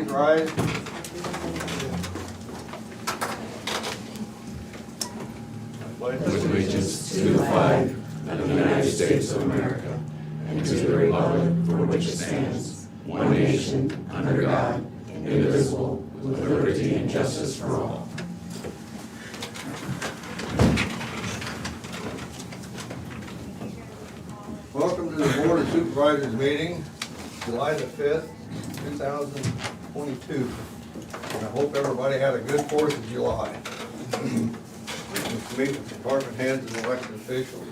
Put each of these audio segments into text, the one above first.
Rise. With allegiance to the flag of the United States of America and to the republic for which it stands, one nation, under God, indivisible, with liberty and justice for all. Welcome to the Board of Supervisors meeting, July the 5th, 2022. And I hope everybody had a good 4th of July. Let's meet with department heads and elected officials.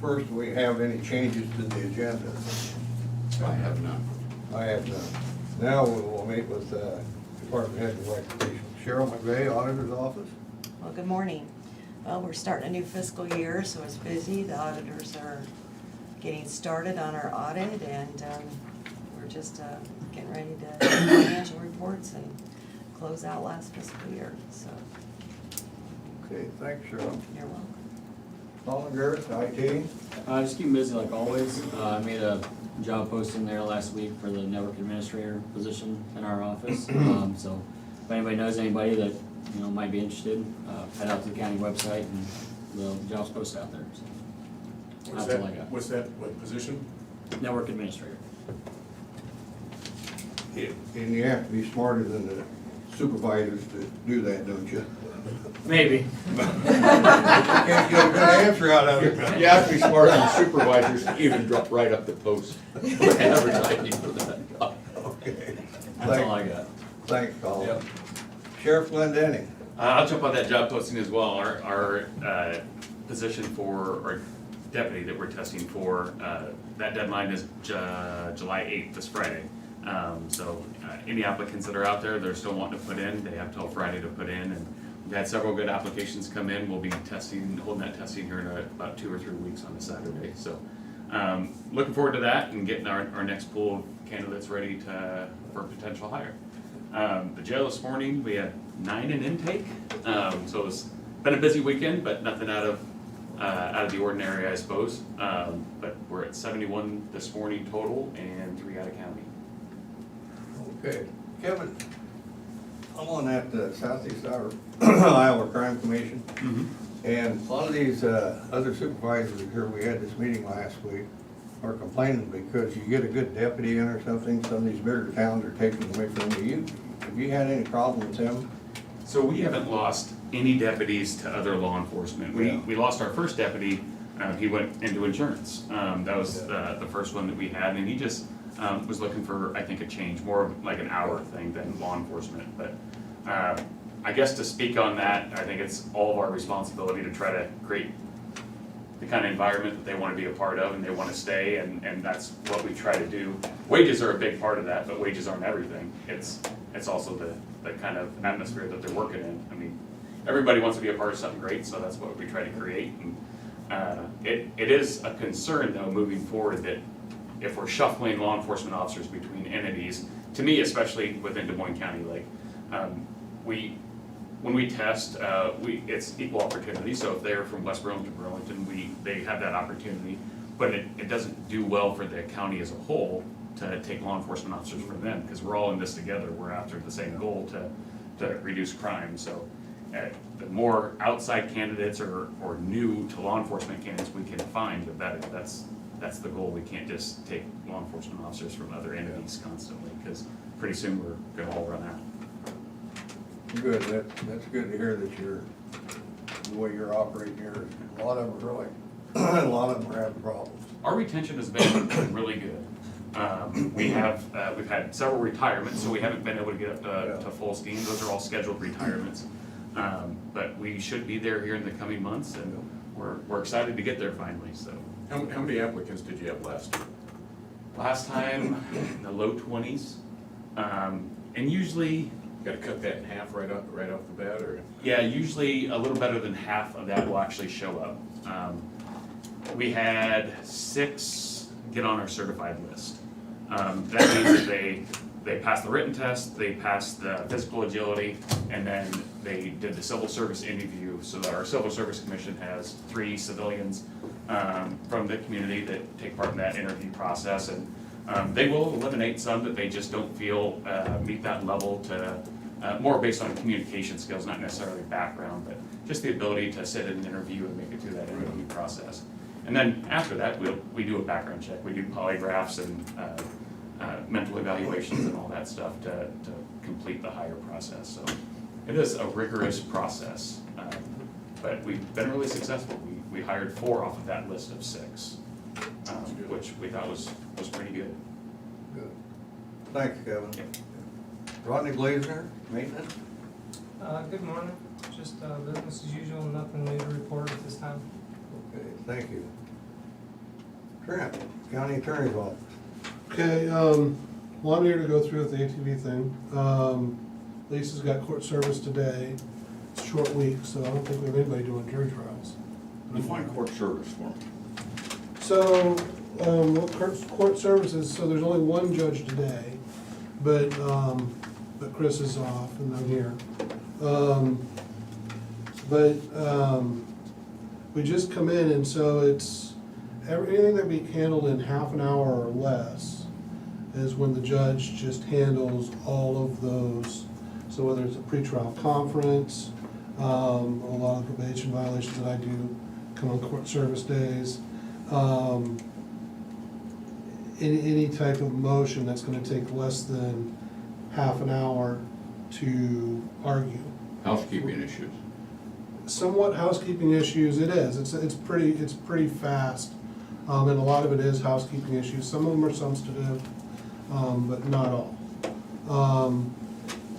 First, we have any changes to the agenda? I have none. I have none. Now we will meet with department heads and elected officials. Cheryl McVeigh, Auditor's Office. Well, good morning. Well, we're starting a new fiscal year, so it's busy. The auditors are getting started on our audit, and we're just getting ready to do financial reports and close out last fiscal year, so Okay, thanks, Cheryl. you're welcome. Colin Garrett, IT. Just keep busy like always. I made a job posting there last week for the network administrator position in our office. So if anybody knows anybody that might be interested, head out to the county website and the job's posted out there. So that's all I got. What's that, what position? Network administrator. And you have to be smarter than the supervisors to do that, don't you? Maybe. Can't get a good answer out of it. You have to be smarter than supervisors to even drop right up the post. Advertising for that job. Okay. That's all I got. Thanks, Colin. Yep. Sheriff Glendenning. I'll jump on that job posting as well. Our position for our deputy that we're testing for, that deadline is July 8th, this Friday. So any applicants that are out there, they're still wanting to put in, they have till Friday to put in. And we've had several good applications come in. We'll be holding that testing here in about 2 or 3 weeks on a Saturday. So looking forward to that and getting our next pool of candidates ready for potential hire. The jail this morning, we had 9 in intake, so it's been a busy weekend, but nothing out of the ordinary, I suppose. But we're at 71 this morning total and 3 out of county. Okay. Kevin, I'm on that Southeast Iowa Crime Commission. And a lot of these other supervisors here, we had this meeting last week, are complaining because you get a good deputy in or something, some of these bigger towns are taking away from you. Have you had any problem with them? So we haven't lost any deputies to other law enforcement. Yeah. We lost our first deputy, he went into insurance. That was the first one that we had, and he just was looking for, I think, a change, more of like an hour thing than law enforcement. But I guess to speak on that, I think it's all of our responsibility to try to create the kind of environment that they want to be a part of and they want to stay, and that's what we try to do. Wages are a big part of that, but wages aren't everything. It's also the kind of atmosphere that they're working in. I mean, everybody wants to be a part of something great, so that's what we try to create. And it is a concern, though, moving forward, that if we're shuffling law enforcement officers between entities, to me, especially within Des Moines County, like when we test, it's equal opportunity. So if they're from West Burlington, they have that opportunity, but it doesn't do well for the county as a whole to take law enforcement officers from them, because we're all in this together. We're after the same goal to reduce crime. So the more outside candidates or new to law enforcement candidates we can find, the better. That's the goal. We can't just take law enforcement officers from other entities constantly, because pretty soon we're gonna all run out. Good, that's good to hear that the way you're operating here. A lot of them are really, a lot of them are having problems. Our retention has been really good. We've had several retirements, so we haven't been able to get up to full steam. Those are all scheduled retirements. But we should be there here in the coming months, and we're excited to get there finally. So How many applicants did you have last year? last time in the low 20s, and usually, Got to cut that in half right off the bat, or? yeah, usually a little better than half of that will actually show up. We had 6 get on our certified list. That means that they passed the written test, they passed the physical agility, and then they did the civil service interview, so that our Civil Service Commission has 3 civilians from the community that take part in that interview process, and They will eliminate some that they just don't feel meet that level to, more based on communication skills, not necessarily background, but just the ability to sit in an interview and make it through that interview process. And then after that, we do a background check. We do polygraphs and mental evaluations and all that stuff to complete the hire process. So it is a rigorous process, but we've been really successful. We hired 4 off of that list of 6, which we thought was pretty good. Good. Thanks, Kevin. Yep. Rodney Glazner, maintenance? Good morning, just business as usual, nothing new to report at this time. Okay, thank you. Trent, County Attorney's Office. Okay, well, I'm here to go through with the ATV thing. Lisa's got court service today. It's a short week, so I don't think we have anybody doing jury trials. Define court service for me. So, what court service is, so there's only one judge today, but Chris is off and I'm here. We just come in, and so it's, anything that we handled in half an hour or less is when the judge just handles all of those. So whether it's a pretrial conference, a lot of probation violations that I do come on court service days, any type of motion that's gonna take less than half an hour to argue. Housekeeping issues. Somewhat housekeeping issues, it is, it's pretty fast, and a lot of it is housekeeping issues, some of them are substantive, but not all.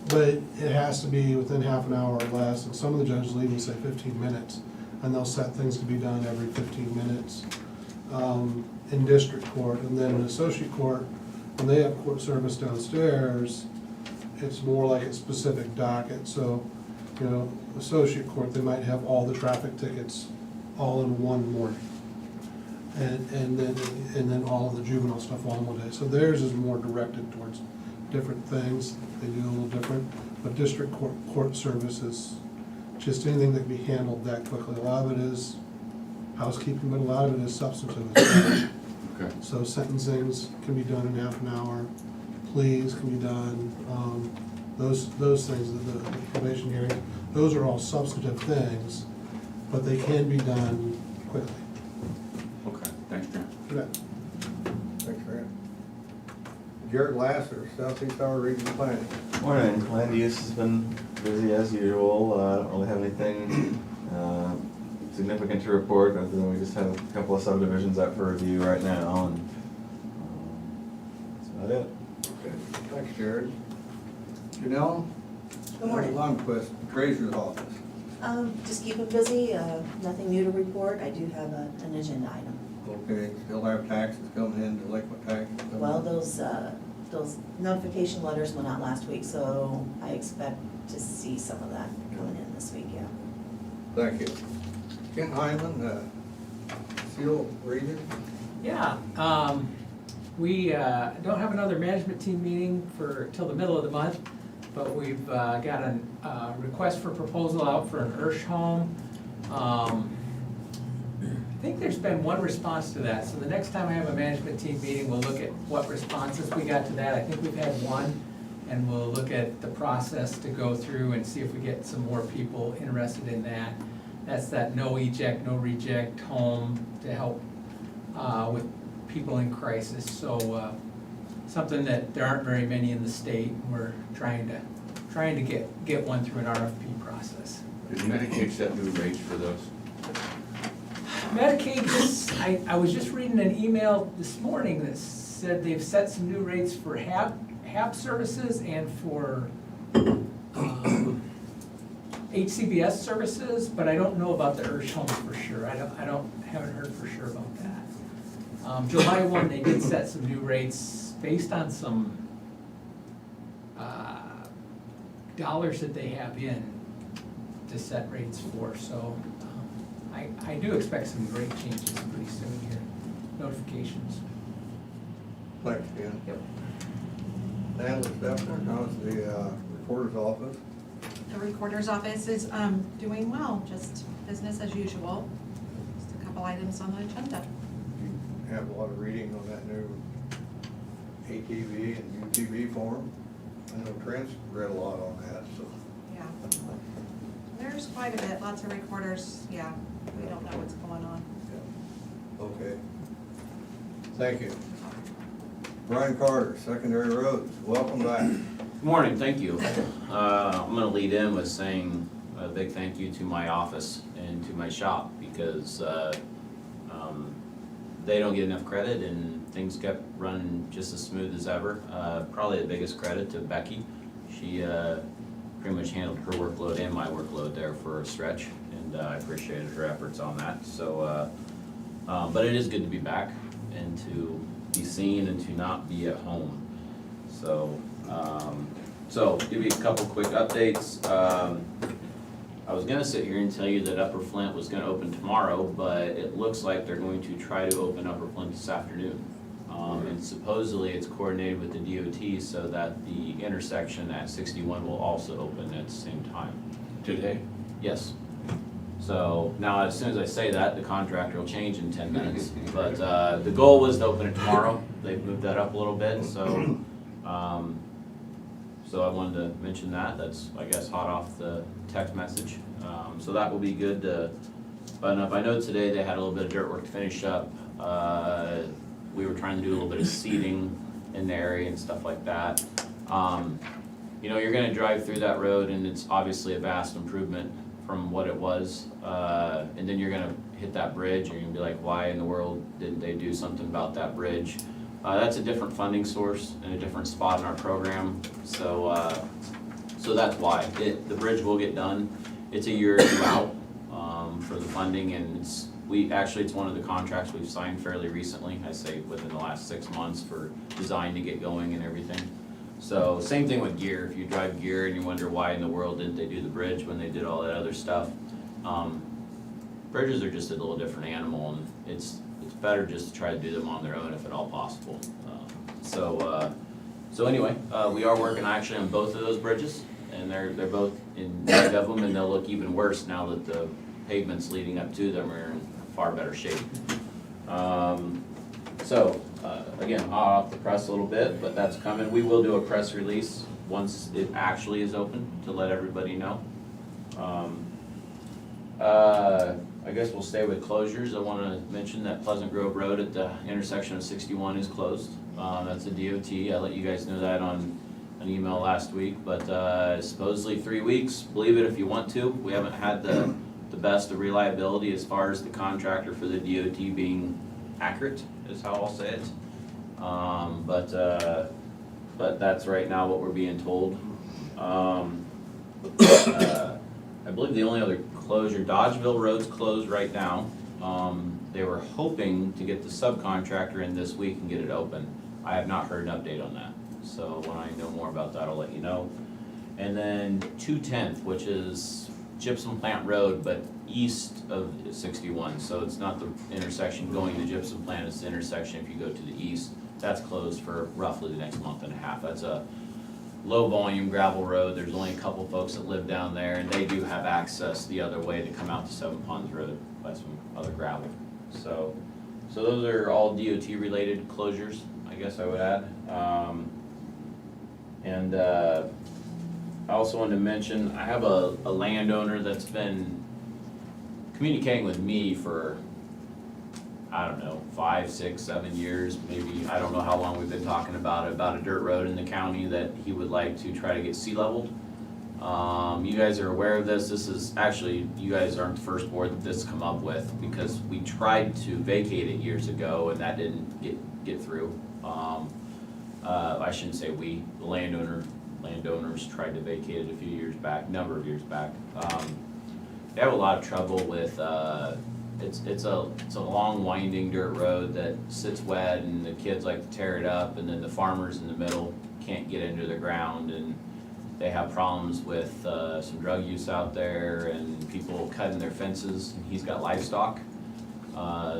But it has to be within half an hour or less, and some of the judges will even say 15 minutes, and they'll set things to be done every 15 minutes in district court. And then in associate court, when they have court service downstairs, it's more like a specific docket. So, you know, associate court, they might have all the traffic tickets all in one morning. And then all of the juvenile stuff all in one day. So theirs is more directed towards different things. They do a little different. But district court service is just anything that can be handled that quickly. A lot of it is housekeeping, but a lot of it is substantive. Okay. So sentencings can be done in half an hour, pleas can be done, those things, the probation hearing, those are all substantive things, but they can be done quickly. Okay, thanks, Trent. You bet. Thanks, Trent. Jared Lasser, Southeast Iowa Regional Planning. Morning. Land use has been busy as usual. I don't really have anything significant to report, other than we just have a couple of subdivisions up for review right now, and that's about it. Okay, thanks, Jared. Janelle? Good morning. Lundquist, Treasurer's Office. Just keep it busy, nothing new to report. I do have an agenda item. Okay, still have taxes coming in, delinquent taxes coming in? Well, those notification letters went out last week, so I expect to see some of that coming in this week, yeah. Thank you. Ken Hyman, Seal Region. Yeah, we don't have another management team meeting till the middle of the month, but we've got a request for proposal out for an Ursh home. I think there's been one response to that, so the next time I have a management team meeting, we'll look at what responses we got to that. I think we've had one, and we'll look at the process to go through and see if we get some more people interested in that. That's that no eject, no reject home to help with people in crisis. So something that there aren't very many in the state. We're trying to get one through an RFP process. Did Medicaid set new rates for those? Medicaid, I was just reading an email this morning that said they've set some new rates for HAP services and for HCBS services, but I don't know about the Ursh homes for sure. Haven't heard for sure about that. July 1, they did set some new rates based on some dollars that they have in to set rates for. So I do expect some rate changes pretty soon here, notifications. Thanks, Ken. Yep. Natalie Stepner, how's the Recorder's Office? The Recorder's Office is doing well, just business as usual. Just a couple items on the agenda. You have a lot of reading on that new ATV and UTV forum. I know Trent's read a lot on that, so. Yeah. There's quite a bit, lots of recorders, yeah, we don't know what's going on. Okay. Thank you. Brian Carter, Secondary Roads, welcome back. Good morning, thank you. I'm gonna lead in with saying a big thank you to my office and to my shop because they don't get enough credit and things kept running just as smooth as ever. Probably the biggest credit to Becky. She pretty much handled her workload and my workload there for a stretch, and I appreciated her efforts on that. So, but it is good to be back and to be seen and to not be at home. So, give you a couple quick updates. I was gonna sit here and tell you that Upper Flint was gonna open tomorrow, but it looks like they're going to try to open Upper Flint this afternoon. And supposedly it's coordinated with the DOT so that the intersection at 61 will also open at the same time. Today? Yes. So now as soon as I say that, the contractor will change in 10 minutes. But the goal was to open it tomorrow. They've moved that up a little bit, so so I wanted to mention that. That's, I guess, hot off the text message. So that will be good to button up. I know today they had a little bit of dirt work to finish up. We were trying to do a little bit of seeding in the area and stuff like that. You know, you're gonna drive through that road and it's obviously a vast improvement from what it was. And then you're gonna hit that bridge and you're gonna be like, why in the world didn't they do something about that bridge? That's a different funding source and a different spot in our program. So that's why. The bridge will get done. It's a year or two out for the funding, and it's one of the contracts we've signed fairly recently. I say within the last 6 months for design to get going and everything. So same thing with gear. If you drive gear and you wonder why in the world didn't they do the bridge when they did all that other stuff. Bridges are just a little different animal, and it's better just to try to do them on their own if at all possible. So anyway, we are working actually on both of those bridges, and they're both in need of them, and they'll look even worse now that the pavements leading up to them are in far better shape. Again, hot off the press a little bit, but that's coming. We will do a press release once it actually is open to let everybody know. I guess we'll stay with closures. I want to mention that Pleasant Grove Road at the intersection of 61 is closed. That's a DOT. I let you guys know that on an email last week, but supposedly 3 weeks. Believe it if you want to. We haven't had the best of reliability as far as the contractor for the DOT being accurate, is how I'll say it. But that's right now what we're being told. I believe the only other closure, Dodgeville Road's closed right now. They were hoping to get the subcontractor in this week and get it open. I have not heard an update on that. So when I know more about that, I'll let you know. And then 210th, which is Gypsum Plant Road, but east of 61. So it's not the intersection going to Gypsum Plant, it's the intersection if you go to the east. That's closed for roughly the next month and a half. That's a low volume gravel road. There's only a couple folks that live down there, and they do have access the other way to come out to Seven Ponds Road by some other gravel. So those are all DOT related closures, I guess I would add. I also wanted to mention, I have a landowner that's been communicating with me for, I don't know, 5, 6, 7 years, maybe. I don't know how long we've been talking about a dirt road in the county that he would like to try to get sea leveled. You guys are aware of this. This is actually, you guys aren't the first board that this come up with, because we tried to vacate it years ago and that didn't get through. I shouldn't say we, the landowners tried to vacate it a number of years back. They have a lot of trouble with, it's a long winding dirt road that sits wet and the kids like to tear it up, and then the farmers in the middle can't get into the ground, and they have problems with some drug use out there and people cutting their fences, and he's got livestock.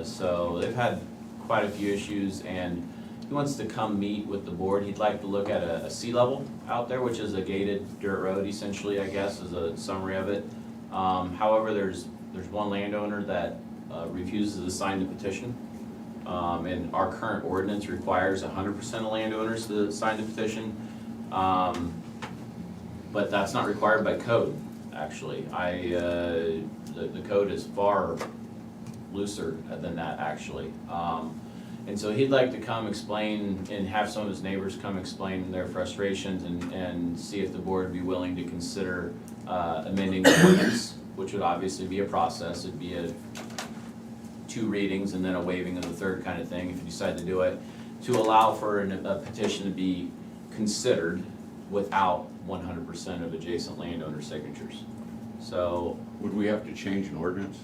So they've had quite a few issues, and he wants to come meet with the board. He'd like to look at a sea level out there, which is a gated dirt road essentially, I guess, is a summary of it. However, there's one landowner that refuses to sign the petition. And our current ordinance requires 100% of landowners to sign the petition. But that's not required by code, actually. The code is far looser than that, actually. And so he'd like to come explain and have some of his neighbors come explain their frustrations and see if the board would be willing to consider amending the ordinance, which would obviously be a process. It'd be a 2 readings and then a waiving of the third kind of thing if you decide to do it, to allow for a petition to be considered without 100% of adjacent landowner signatures. So Would we have to change an ordinance?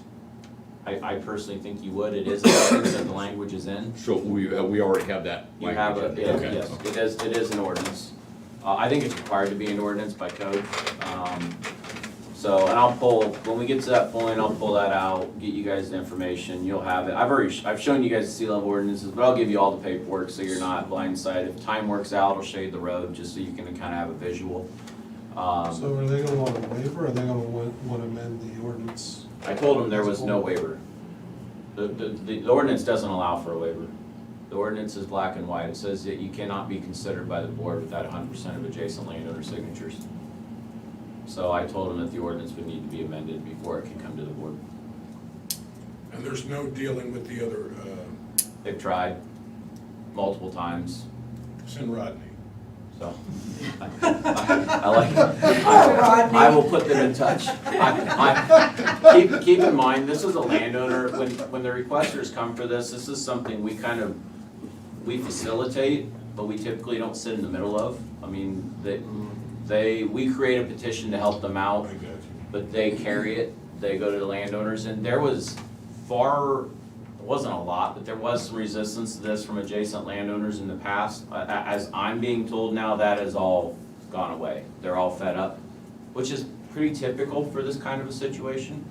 I personally think you would. It is an ordinance that the language is in. So we already have that You have language. a, Okay. yes, it is an ordinance. I think it's required to be an ordinance by code. So, and I'll pull, when we get to that point, I'll pull that out, get you guys the information, you'll have it. I've shown you guys the sea level ordinances, but I'll give you all the paperwork so you're not blindsided. If time works out, I'll show you the road, just so you can kind of have a visual. So are they gonna want a waiver, or are they gonna want to amend the ordinance? I told them there was no waiver. The ordinance doesn't allow for a waiver. The ordinance is black and white. It says that you cannot be considered by the board without 100% of adjacent landowner signatures. So I told them that the ordinance would need to be amended before it can come to the board. And there's no dealing with the other, They've tried multiple times, Sin Rodney. so. I like it. I will put them in touch. Keep in mind, this is a landowner, when the requesters come for this is something we facilitate, but we typically don't sit in the middle of. I mean, we create a petition to help them out, I got you. but they carry it, they go to the landowners, and there was it wasn't a lot, but there was some resistance to this from adjacent landowners in the past. As I'm being told now, that has all gone away. They're all fed up, which is pretty typical for this kind of a situation.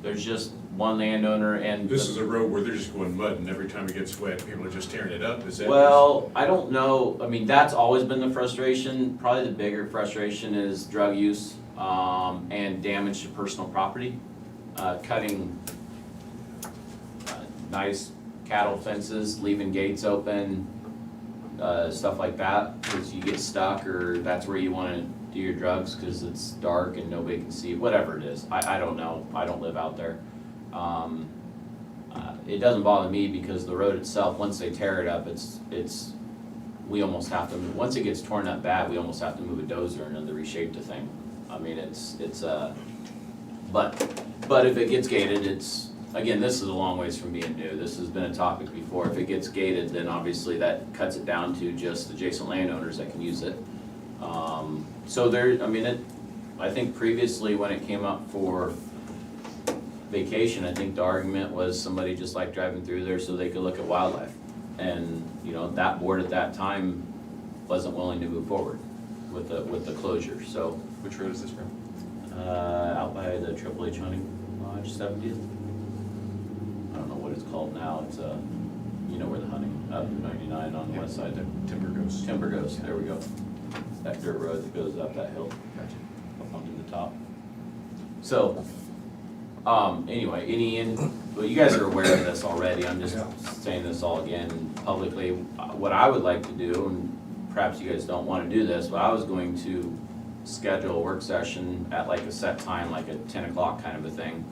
There's just one landowner and. This is a road where they're just going mud, and every time it gets wet, people are just tearing it up, is that? Well, I don't know, I mean, that's always been the frustration. Probably the bigger frustration is drug use, and damage to personal property. Cutting nice cattle fences, leaving gates open, stuff like that, because you get stuck or that's where you wanna do your drugs because it's dark and nobody can see, whatever it is. I don't know, I don't live out there. It doesn't bother me because the road itself, once they tear it up, we almost have to, once it gets torn up bad, we almost have to move a dozer and then reshape the thing. I mean, but if it gets gated, again, this is a long ways from being new. This has been a topic before. If it gets gated, then obviously that cuts it down to just adjacent landowners that can use it. I think previously when it came up for vacation, I think the argument was somebody just liked driving through there so they could look at wildlife. And, that board at that time wasn't willing to move forward with the closure, so. Which road is this from? Out by the Triple H Hunting Lodge, 70th. I don't know what it's called now, it's where the hunting, up 99 on the west side there. Timber Ghost, there we go. That dirt road that goes up that hill. Gotcha. Up onto the top. So, anyway, well, you guys are aware of this already, I'm just saying this all again publicly. What I would like to do, and perhaps you guys don't wanna do this, but I was going to schedule a work session at like a set time, like a 10 o'clock kind of a thing,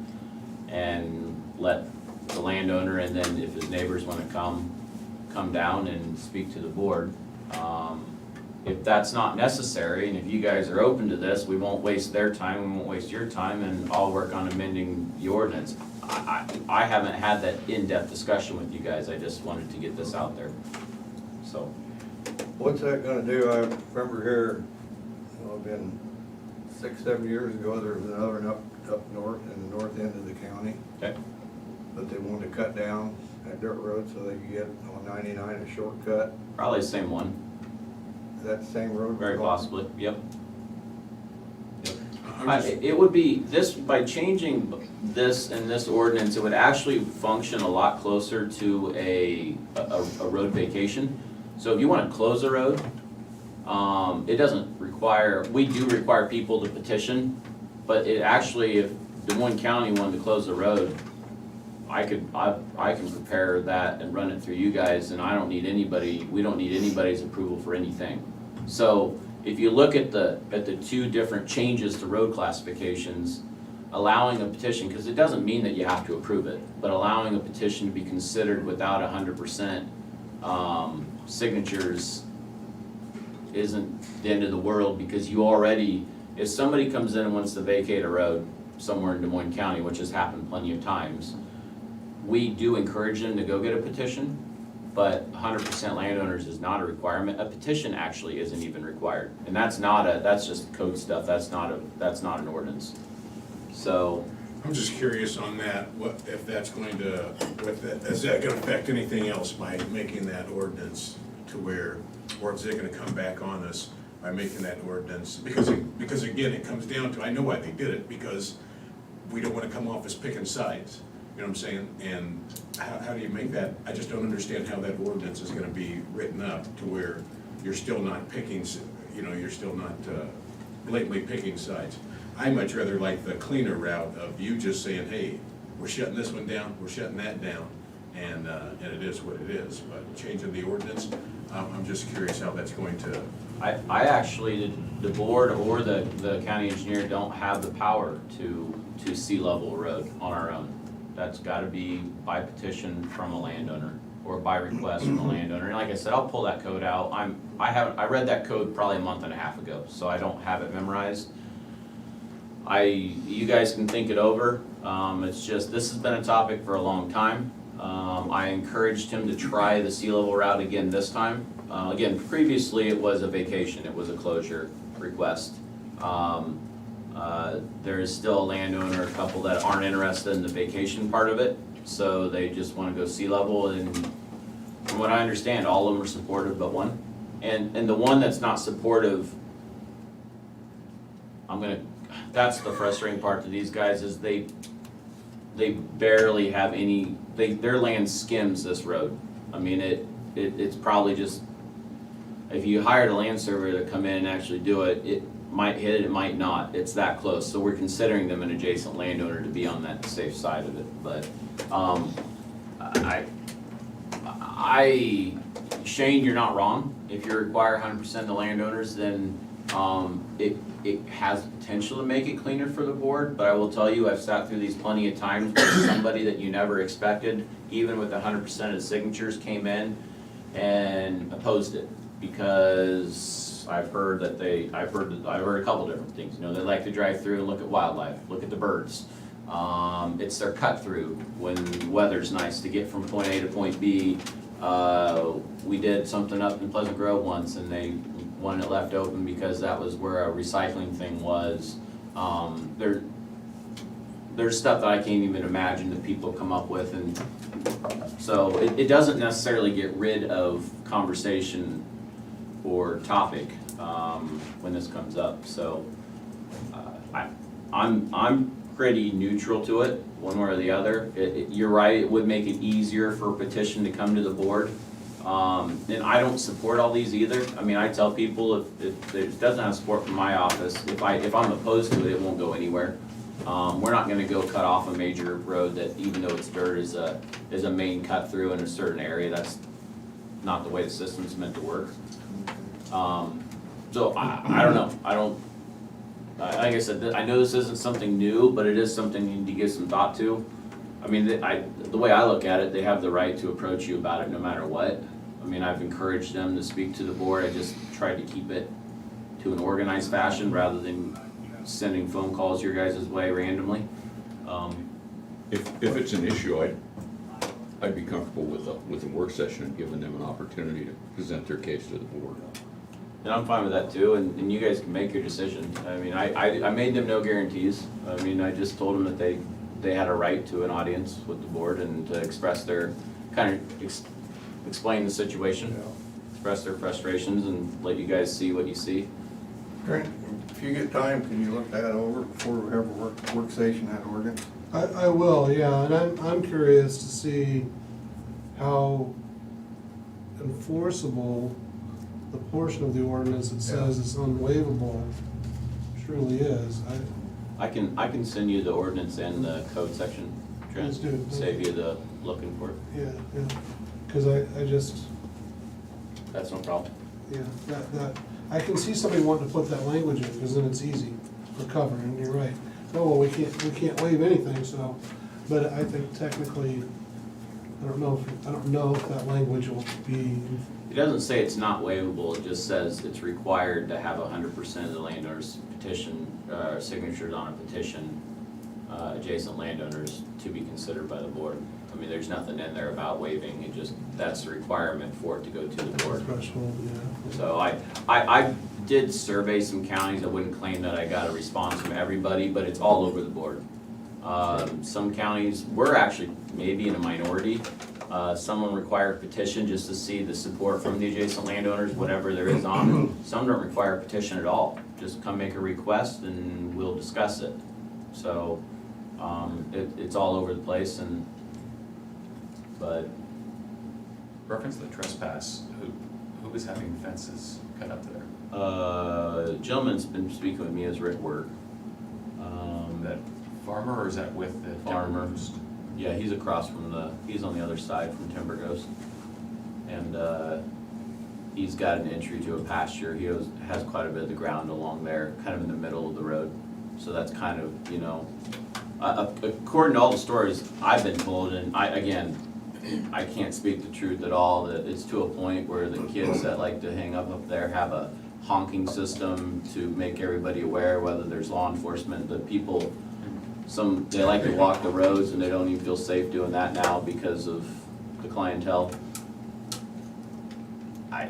and let the landowner, and then if his neighbors wanna come down and speak to the board. If that's not necessary, and if you guys are open to this, we won't waste their time, we won't waste your time, and I'll work on amending the ordinance. I haven't had that in-depth discussion with you guys, I just wanted to get this out there, so. What's that gonna do? I remember here, been 6-7 years ago, there was another one up north, in the north end of the county. Okay. But they wanted to cut down that dirt road so they could get on 99 a shortcut. Probably the same one, Is that the same road? very possibly, yep. I'm just- It would be, by changing this in this ordinance, it would actually function a lot closer to a road vacation. So if you wanna close a road, it doesn't require, we do require people to petition, but it actually, if Des Moines County wanted to close the road, I can prepare that and run it through you guys, and I don't need anybody, we don't need anybody's approval for anything. So if you look at the two different changes to road classifications, allowing a petition, because it doesn't mean that you have to approve it, but allowing a petition to be considered without 100% signatures isn't the end of the world, because you already, if somebody comes in and wants to vacate a road somewhere in Des Moines County, which has happened plenty of times, we do encourage them to go get a petition, but 100% landowners is not a requirement. A petition actually isn't even required, and that's just code stuff. That's not an ordinance. So I'm just curious on that, what, if that's going to, is that gonna affect anything else by making that ordinance to where, or is it gonna come back on us by making that ordinance? Because again, it comes down to, I know why they did it, because we don't wanna come off as picking sides, you know what I'm saying? And how do you make that, I just don't understand how that ordinance is gonna be written up to where you're still not picking, you're still not blatantly picking sides. I much rather like the cleaner route of you just saying, hey, we're shutting this one down, we're shutting that down, and it is what it is. But changing the ordinance, I'm just curious how that's going to. I actually, the board or the county engineer don't have the power to sea level a road on our own. That's gotta be by petition from a landowner or by request from a landowner. And like I said, I'll pull that code out. I read that code probably a month and a half ago, so I don't have it memorized. You guys can think it over. It's just, this has been a topic for a long time. I encouraged him to try the sea level route again this time. Again, previously it was a vacation, it was a closure request. There is still a landowner, a couple that aren't interested in the vacation part of it, so they just wanna go sea level, and from what I understand, all of them are supportive but one. And the one that's not supportive, that's the frustrating part to these guys, is they barely have any, their land skims this road. I mean, it's probably just, if you hired a land surveyor to come in and actually do it, it might hit it, it might not, it's that close. So we're considering them an adjacent landowner to be on that safe side of it, but, Shane, you're not wrong. If you require 100% of the landowners, then, it has potential to make it cleaner for the board, but I will tell you, I've sat through these plenty of times where somebody that you never expected, even with 100% of the signatures, came in and opposed it, because I've heard a couple different things. You know, they like to drive through and look at wildlife, look at the birds. It's their cut through when the weather's nice to get from point A to point B. We did something up in Pleasant Grove once, and they wanted it left open because that was where a recycling thing was. There's stuff that I can't even imagine that people come up with, and so it doesn't necessarily get rid of conversation or topic when this comes up. So I'm pretty neutral to it, one way or the other. You're right, it would make it easier for a petition to come to the board. And I don't support all these either. I mean, I tell people if it doesn't have support from my office, if I'm opposed to it, it won't go anywhere. We're not gonna go cut off a major road that, even though it's dirt, is a main cut through in a certain area. That's not the way the system's meant to work. So I don't know. Like I said, I know this isn't something new, but it is something you need to give some thought to. I mean, the way I look at it, they have the right to approach you about it no matter what. I mean, I've encouraged them to speak to the board. I just tried to keep it to an organized fashion rather than sending phone calls your guys' way randomly. If it's an issue, I'd be comfortable with a work session and giving them an opportunity to present their case to the board. And I'm fine with that too, and you guys can make your decision. I mean, I made them no guarantees. I mean, I just told them that they had a right to an audience with the board and to express their, explain the situation, express their frustrations, and let you guys see what you see. Trent, if you get time, can you look that over before we have a work session, that ordinance? I will, yeah, and I'm curious to see how enforceable the portion of the ordinance that says it's unwaivable truly is. I can send you the ordinance and the code section. Please do. Save you the looking for it. Yeah, because I just, That's no problem. yeah, that, I can see somebody wanting to put that language in, because then it's easy for cover, and you're right. Oh, well, we can't waive anything, so, but I think technically, I don't know if that language will be, It doesn't say it's not waivable, it just says it's required to have 100% of the landowner's petition, signatures on a petition, adjacent landowners to be considered by the board. I mean, there's nothing in there about waiving, it just, that's the requirement for it to go to the board. threshold, yeah. So I did survey some counties, I wouldn't claim that I got a response from everybody, but it's all over the board. Some counties, we're actually maybe in a minority. Some will require a petition just to see the support from the adjacent landowners, whatever there is on it. Some don't require a petition at all, just come make a request and we'll discuss it. So, it's all over the place but Reference to the trespass, who was having fences cut up there? gentleman's been speaking with me as Rick Work. That farmer or is that with the? Farmer. Yeah, he's across from he's on the other side from Timber Ghost. And, he's got an entry to a pasture. He has quite a bit of the ground along there, kind of in the middle of the road. So that's kind of, you know, according to all the stories I've been told, and I can't speak the truth at all, that it's to a point where the kids that like to hang up there have a honking system to make everybody aware, whether there's law enforcement, the people, they like to walk the roads and they don't even feel safe doing that now because of the clientele. I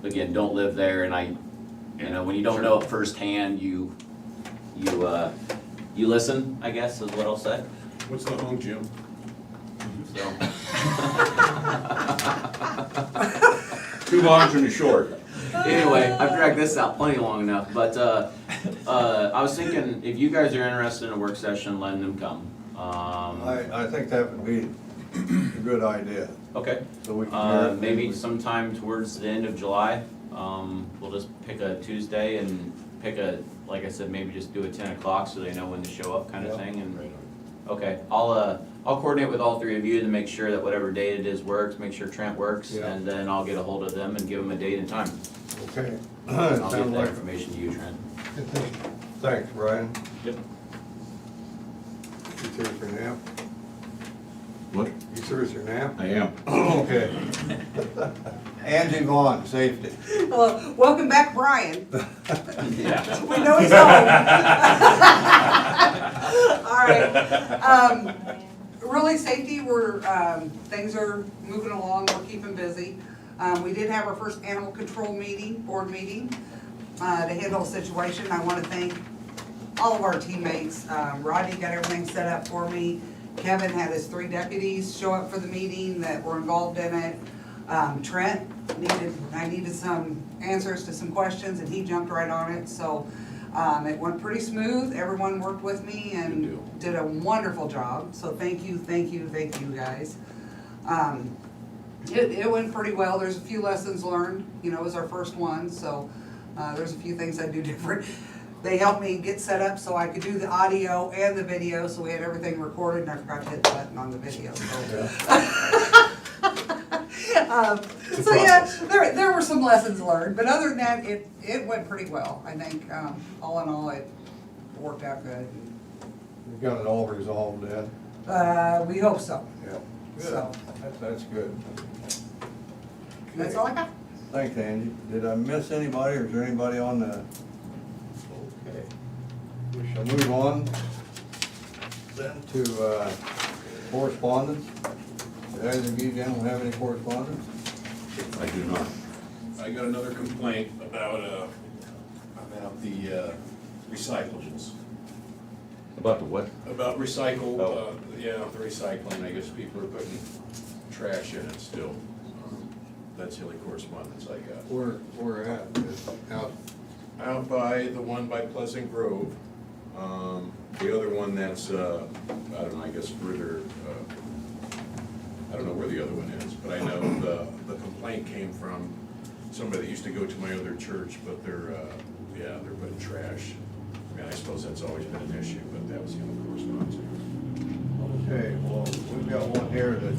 again, don't live there, and you know, when you don't know it firsthand, you listen, I guess, is what I'll say. What's the home, Jim? So. Two longs and a short. Anyway, I've dragged this out plenty long enough, but I was thinking, if you guys are interested in a work session, letting them come. I think that would be a good idea. Okay. So we can. Maybe sometime towards the end of July, we'll just pick a Tuesday and like I said, maybe just do a 10 o'clock so they know when to show up kind of thing. And okay, I'll coordinate with all three of you to make sure that whatever date it is works, make sure Trent works, and then I'll get a hold of them and give them a date and time. Okay. And I'll get Sounds that like, information to you, Trent. thanks, Brian. Yep. You serious your nap? What? You serious your nap? I am. Okay. Angie Vaughn, safety. Well, welcome back, Brian. Yeah. We know he's home. All right. Really, safety, things are moving along, we're keeping busy. We did have our first animal control board meeting, to handle the situation. I want to thank all of our teammates. Rodney got everything set up for me. Kevin had his 3 deputies show up for the meeting that were involved in it. Trent I needed some answers to some questions and he jumped right on it. So it went pretty smooth. Everyone worked with me and did a wonderful job. So thank you guys. It went pretty well. There's a few lessons learned. You know, it was our first one, so there's a few things I do different. They helped me get set up so I could do the audio and the video, so we had everything recorded, and I forgot to hit the button on the video. So yeah, there were some lessons learned, but other than that, it went pretty well. I think all in all, it worked out good. You got it all resolved then? We hope so. Yeah. Good. So That's good. that's all I got. Thanks, Angie. Did I miss anybody, or is there anybody on the? Okay. We shall move on then to correspondence. Do either of you gentlemen have any correspondence? I do not. I got another complaint about the recyclables. About the what? About recycle, Oh. the recycling, I guess people are putting trash in it still. That's the only correspondence I got. Where at? Out by, the one by Pleasant Grove. The other one that's, I don't know, I guess further, I don't know where the other one is, but I know the complaint came from somebody that used to go to my other church, but they're putting trash. I mean, I suppose that's always been an issue, but that was the only correspondence. Okay, well, we've got one here that,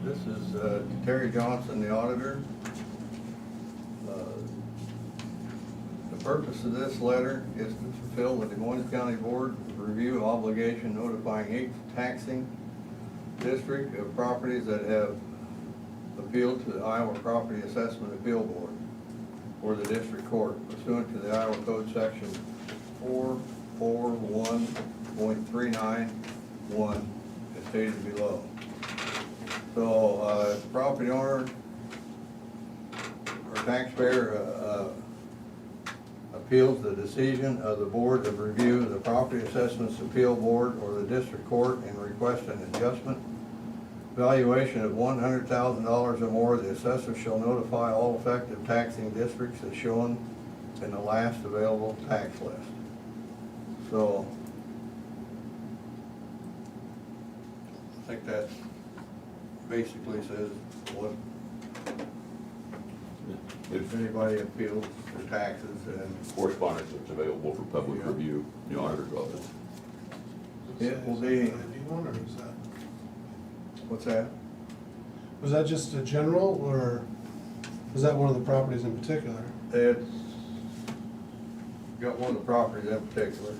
this is Terry Johnson, the auditor. The purpose of this letter is to fulfill the Des Moines County Board review obligation notifying each taxing district of properties that have appealed to the Iowa Property Assessment Appeal Board or the district court pursuant to the Iowa Code Section 441.391 as stated below. So, property owner or taxpayer appeals the decision of the Board of Review of the Property Assessments Appeal Board or the district court and request an adjustment valuation of $100,000 or more, the assessor shall notify all effective taxing districts as shown in the last available tax list. So, I think that basically says what, if anybody appeals their taxes and Correspondence that's available for public Yeah. review, in the auditor's office. it will be, Anyone, or is that, what's that? was that just a general, or was that one of the properties in particular? It's got one of the properties in particular.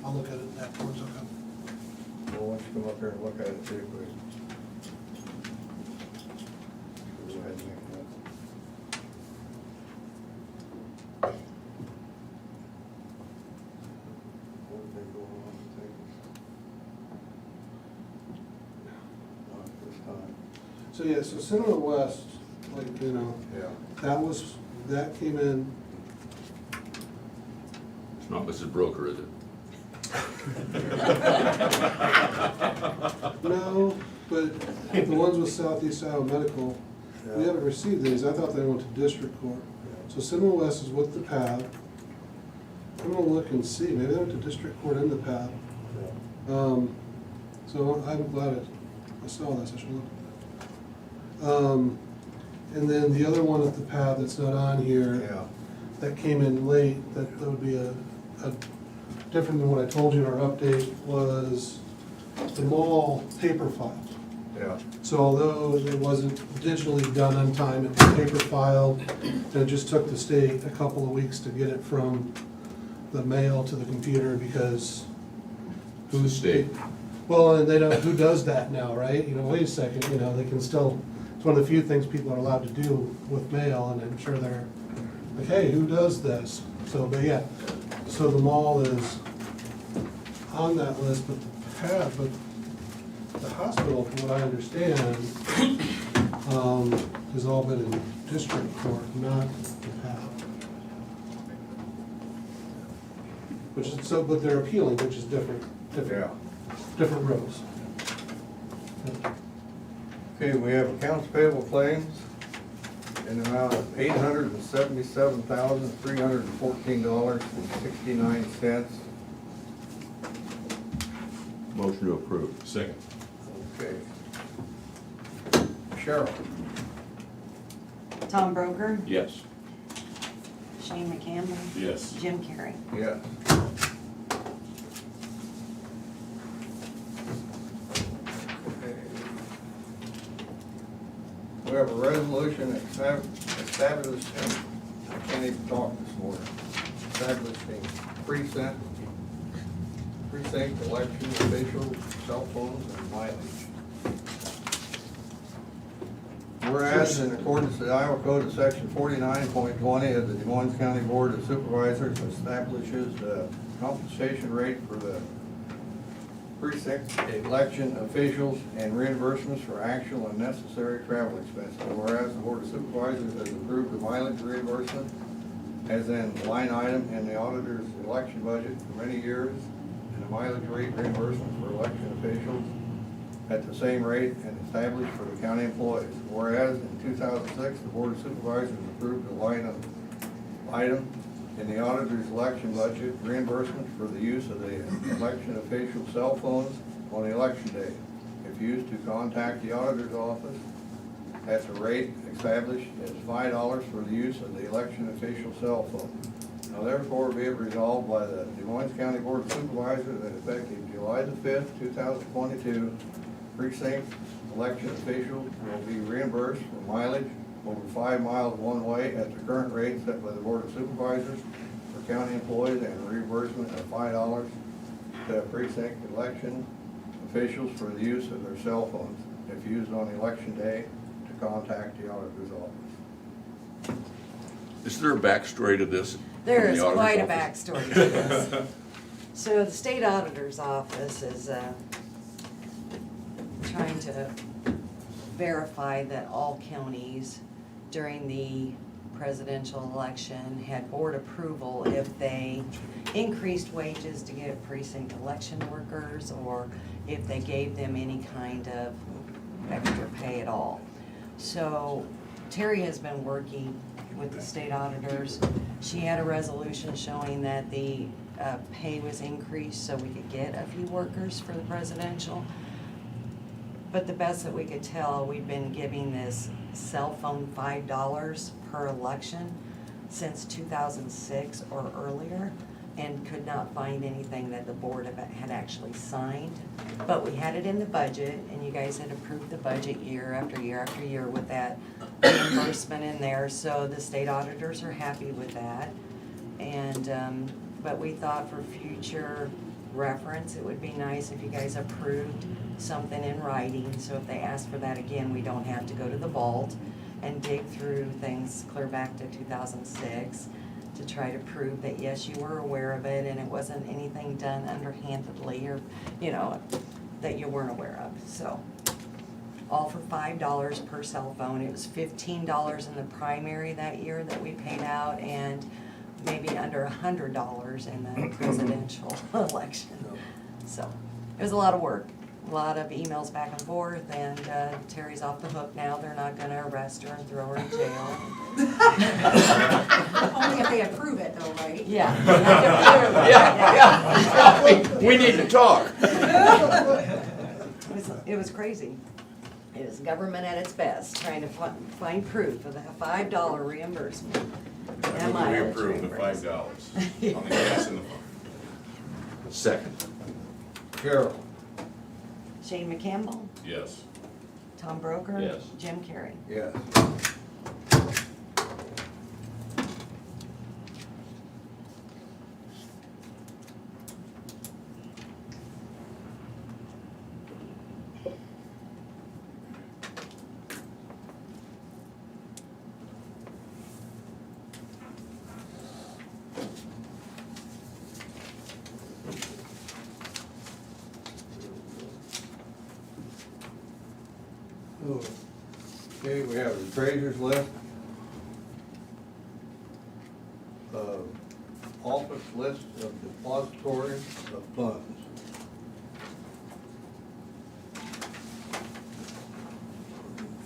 I'll look at it afterwards, okay. Well, why don't you come up here and look at it too, please? Go ahead and make that. What have been going on with things? Not this time. So, yeah, so Cinnamon West, like, you know, Yeah. that came in, It's not Mrs. Broker, is it? no, but the ones with Southeast Iowa Medical, we haven't received these, I thought they went to district court. So Cinnamon West is with the PAB. I'm gonna look and see, maybe they went to district court in the PAB. So I'm glad I saw this, I should look at that. And then the other one at the PAB that's not on here, Yeah. that came in late, that would be a different than what I told you in our update, was the mall paper file. Yeah. So although it wasn't digitally done on time, it was paper filed, and it just took the state a couple of weeks to get it from the mail to the computer because Who's state? well, and they don't, who does that now, right? You know, wait a second, you know, they can still, it's one of the few things people are allowed to do with mail, and I'm sure they're like, hey, who does this? So, but yeah, so the mall is on that list, but the PAB, but the hospital, from what I understand, has all been in district court, not the PAB. Which is, so, but they're appealing, which is different, Yeah. different roads. Okay, we have accounts payable claims in the amount of $877,314.69. Motion to approve. Second. Okay. Cheryl? Tom Broker, Yes. Shane McCampbell, Yes. Jim Carrey. Yes. We have a resolution establishing, I can't even talk this morning, establishing precinct election officials, cell phones, and mileage. Whereas in accordance with the Iowa Code of Section 49.20 of the Des Moines County Board of Supervisors establishes the compensation rate for the precinct election officials and reimbursements for actual and necessary travel expenses. Whereas the Board of Supervisors has approved the mileage reimbursement as in line item in the auditor's election budget for many years, and the mileage rate reimbursement for election officials at the same rate and established for the county employees. Whereas in 2006, the Board of Supervisors approved a line item in the auditor's election budget reimbursement for the use of the election official cell phones on the election day, if used to contact the auditor's office at the rate established as $5 for the use of the election official cell phone. Now therefore be it resolved by the Des Moines County Board of Supervisors that effective July the 5th, 2022, precinct election officials will be reimbursed for mileage over 5 miles one way at the current rate set by the Board of Supervisors for county employees, and reimbursement of $5 to precinct election officials for the use of their cell phones if used on election day to contact the auditor's office. Is there a backstory to this? There from is the auditor's quite a office? backstory to this. So the state auditor's office is trying to verify that all counties during the presidential election had board approval if they increased wages to give precinct election workers, or if they gave them any kind of extra pay at all. So Terry has been working with the state auditors. She had a resolution showing that the pay was increased so we could get a few workers for the presidential. But the best that we could tell, we've been giving this cell phone $5 per election since 2006 or earlier, and could not find anything that the board had actually signed. But we had it in the budget, and you guys had approved the budget year after year after year with that reimbursement in there, so the state auditors are happy with that. And, but we thought for future reference, it would be nice if you guys approved something in writing, so if they ask for that again, we don't have to go to the vault and dig through things clear back to 2006 to try to prove that, yes, you were aware of it and it wasn't anything done underhandedly or, you know, that you weren't aware of. So, all for $5 per cell phone. It was $15 in the primary that year that we paid out, and maybe under $100 in the presidential election. So, it was a lot of work. A lot of emails back and forth, and Terry's off the hook now. They're not gonna arrest her and throw her in jail. Only if they approve it though, right? Yeah. Yeah. We need to talk. It was crazy. It was government at its best, trying to find proof of the $5 reimbursement. And We mileage approve the reimbursement. $5 on the gas and the phone. Second. Carol? Shane McCampbell, Yes. Tom Broker. Yes. Jim Carrey. Yes. Okay, we have the treasurer's list. Office list of depositories of funds.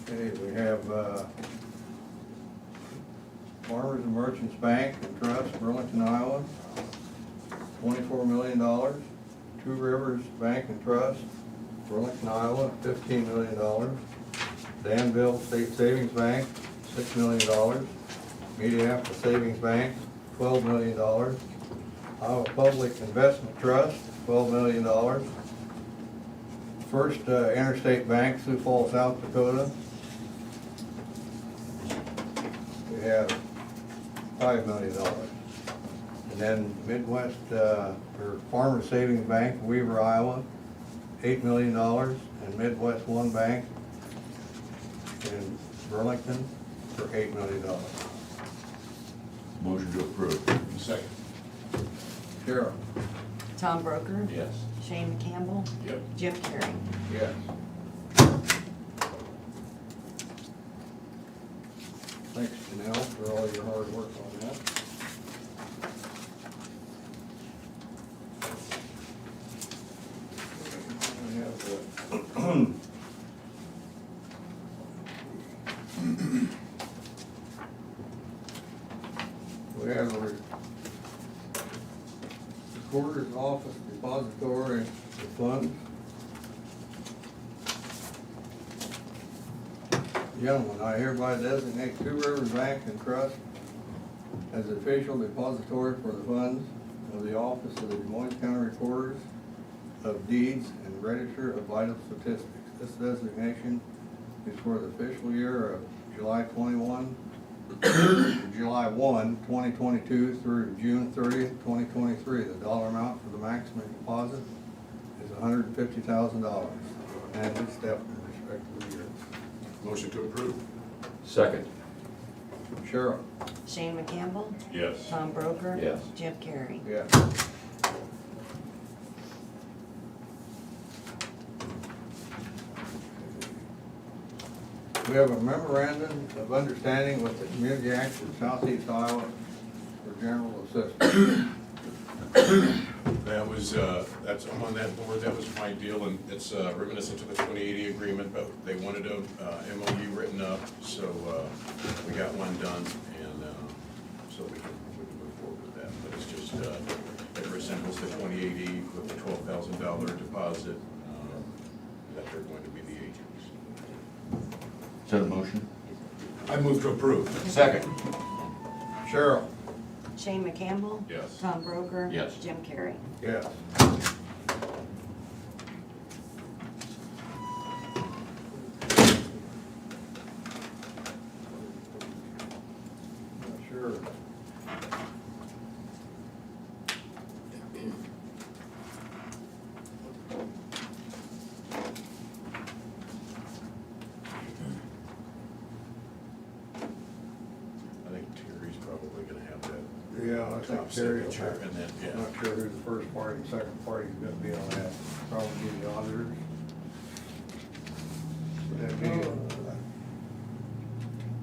Okay, we have, Farmers and Merchants Bank and Trust, Burlington, Iowa, $24 million. Two Rivers Bank and Trust, Burlington, Iowa, $15 million. Danville State Savings Bank, $6 million. Mediapolis Savings Bank, $12 million. Iowa Public Investment Trust, $12 million. First Interstate Bank, Sioux Falls, South Dakota. We have $5 million. And then Midwest, or Farmer Savings Bank, Weaver, Iowa, $8 million. And Midwest One Bank in Burlington for $8 million. Motion to approve. Second. Sheriff? Tom Broker. Yes. Shane McCampbell. Yep. Jim Carrey. Yes. Thanks, Janelle, for all your hard work on that. We have the we have a recorder's office depository of funds. Gentlemen, I hereby designate Two Rivers Bank and Trust as the official depository for the funds of the Office of the Des Moines County Recorders of Deeds and Register of Vital Statistics. This designation is for the fiscal year of July 1, 2022 through June 30th, 2023. The dollar amount for the maximum deposit is $150,000. And each step in respect to the year. Motion to approve. Second. Cheryl? Shane McCampbell, Yes. Tom Broker. Yes. Jim Carrey. Yeah. We have a memorandum of understanding with the Community Action Southeast Iowa for general assistance. That was, I'm on that board, that was my deal, and it's reminiscent of the 2080 agreement, but they wanted a MOU written up, so we got one done, and so we can move forward with that. But it's just, it resembles the 2080 with the $12,000 deposit that they're going to be the agents. Is that a motion? I move to approve. Second. Cheryl? Shane McCampbell. Yes. Tom Broker. Yes. Jim Carrey. Yes. Sure. I think Terry's probably gonna have that. Yeah, I think Top Terry will signature, have and then, I'm not sure who the first party and second party is gonna be on that. Probably the auditors. Would that be?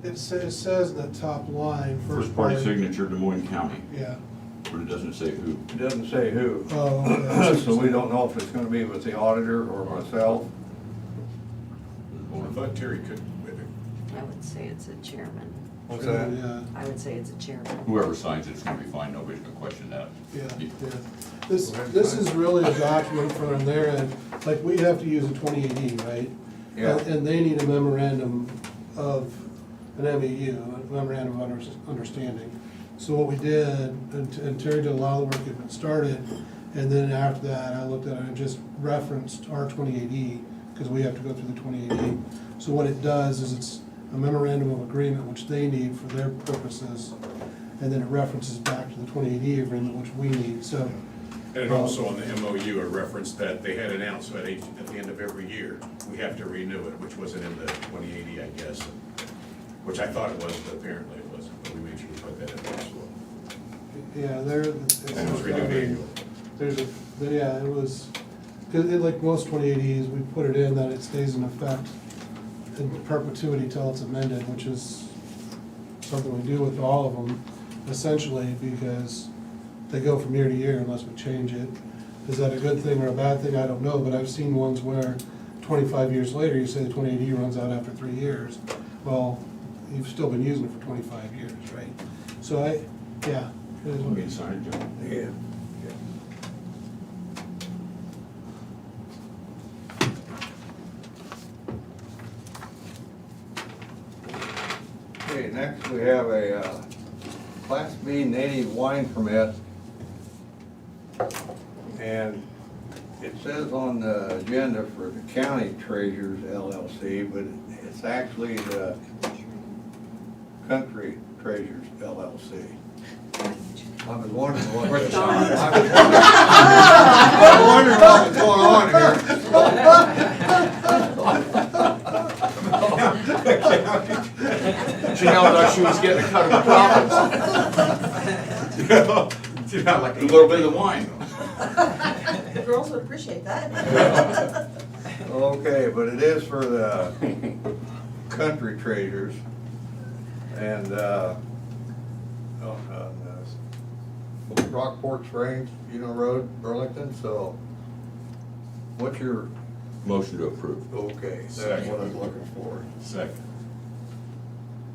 It says in the top line, First party signature, Des Moines County, Yeah. but it doesn't say who. It doesn't say who. Oh, okay. So we don't know if it's gonna be with the auditor or myself. I thought Terry could, I would say it's a chairman. What's that? Yeah, I would say it's a chairman. Whoever signs it's gonna be fine, nobody's gonna question that. yeah. This is really a document from their end, like, we have to use a 2080, right? Yeah. And they need a memorandum of an MEU, a memorandum of understanding. So what we did, and Terry did a lot of the work getting it started, and then after that, I looked at it and just referenced our 2080, because we have to go through the 2080. So what it does is it's a memorandum of agreement, which they need for their purposes, and then it references back to the 2080 agreement, which we need, so. and it also on the MOU, a reference that they had announced at the end of every year, we have to renew it, which wasn't in the 2080, I guess, which I thought it was, but apparently it wasn't, but we made sure we put that in there as well. Yeah, And it was renewed annually. Yeah, it was, because like most 2080s, we put it in that it stays in effect in perpetuity till it's amended, which is something we do with all of them, essentially, because they go from year to year unless we change it. Is that a good thing or a bad thing? I don't know, but I've seen ones where 25 years later, you say the 2080 runs out after 3 years. Well, you've still been using it for 25 years, right? So yeah. It is what it Need to is. sign it, Joe? Yeah. Okay, next we have a Class B native wine permit. And it says on the agenda for the County Treasures LLC, but it's actually the Country Treasures LLC. I was wondering what was going on. I was wondering what was going on here. She now thought she was getting a cut of the profits. Like a little bit of the wine. The girls would appreciate that. Okay, but it is for the Country Treasures and, Rockport Springs, Road, Burlington, so what's your, Motion to approve. okay, that's what I'm looking for. Second.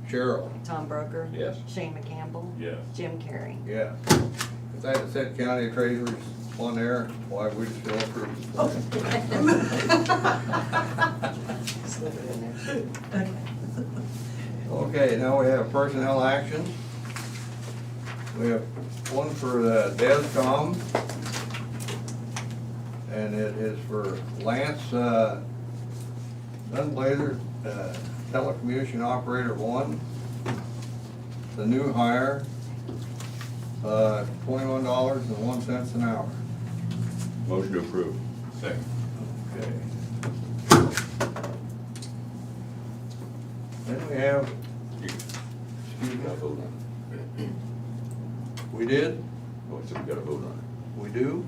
Cheryl? Tom Broker. Yes. Shane McCampbell. Yes. Jim Carrey. Yeah. If that had said County Treasurers on there, why would you still approve it? Slip it in there. Okay. Okay, now we have personnel actions. We have one for the DESCOM. And it is for Lance Dunblazer, telecommunication operator 1. The new hire, $21.01 an hour. Motion to approve. Second. Okay. Then we have, excuse Got to me, vote on it. we did, Oh, I said we got to vote on we do.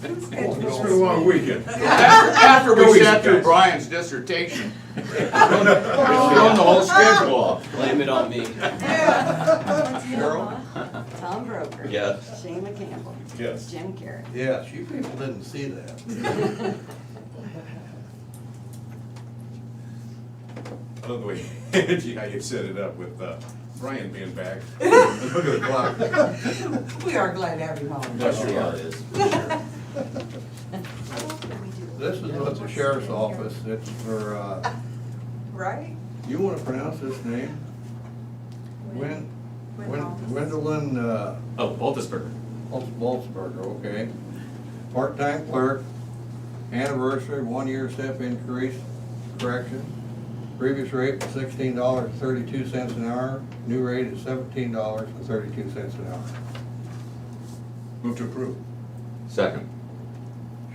It's been a long weekend. it. After we sat through Brian's dissertation, throwing the whole schedule off. Blame it on me. Cheryl? Tom Broker. Yes. Shane McCampbell. Yes. Jim Carrey. Yes, you people didn't see that. I love the way, gee, how you set it up with Brian being back. Look at the clock. We are glad to have you home. That's how it is. This is what the sheriff's office, it's for, Right? you wanna pronounce this name? Gwendolyn, Oh, Baltusberger. Boltzberger, okay. Part-time clerk, anniversary, 1-year step increase, correction. Previous rate was $16.32 an hour, new rate is $17.32 an hour. Move to approve. Second.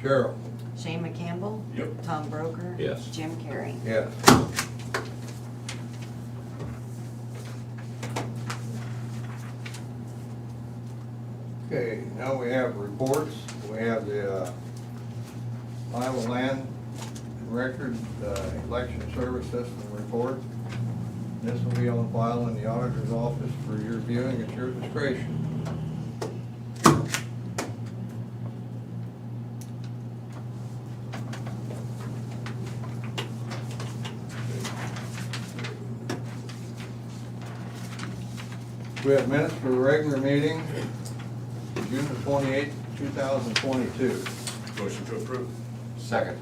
Cheryl? Shane McCampbell. Yep. Tom Broker. Yes. Jim Carrey. Yes. Okay, now we have reports. We have the Iowa Land Record Election Service System report. This will be on file in the auditor's office for your viewing at your discretion. We have minutes for the regular meeting, June the 28th, 2022. Motion to approve. Second.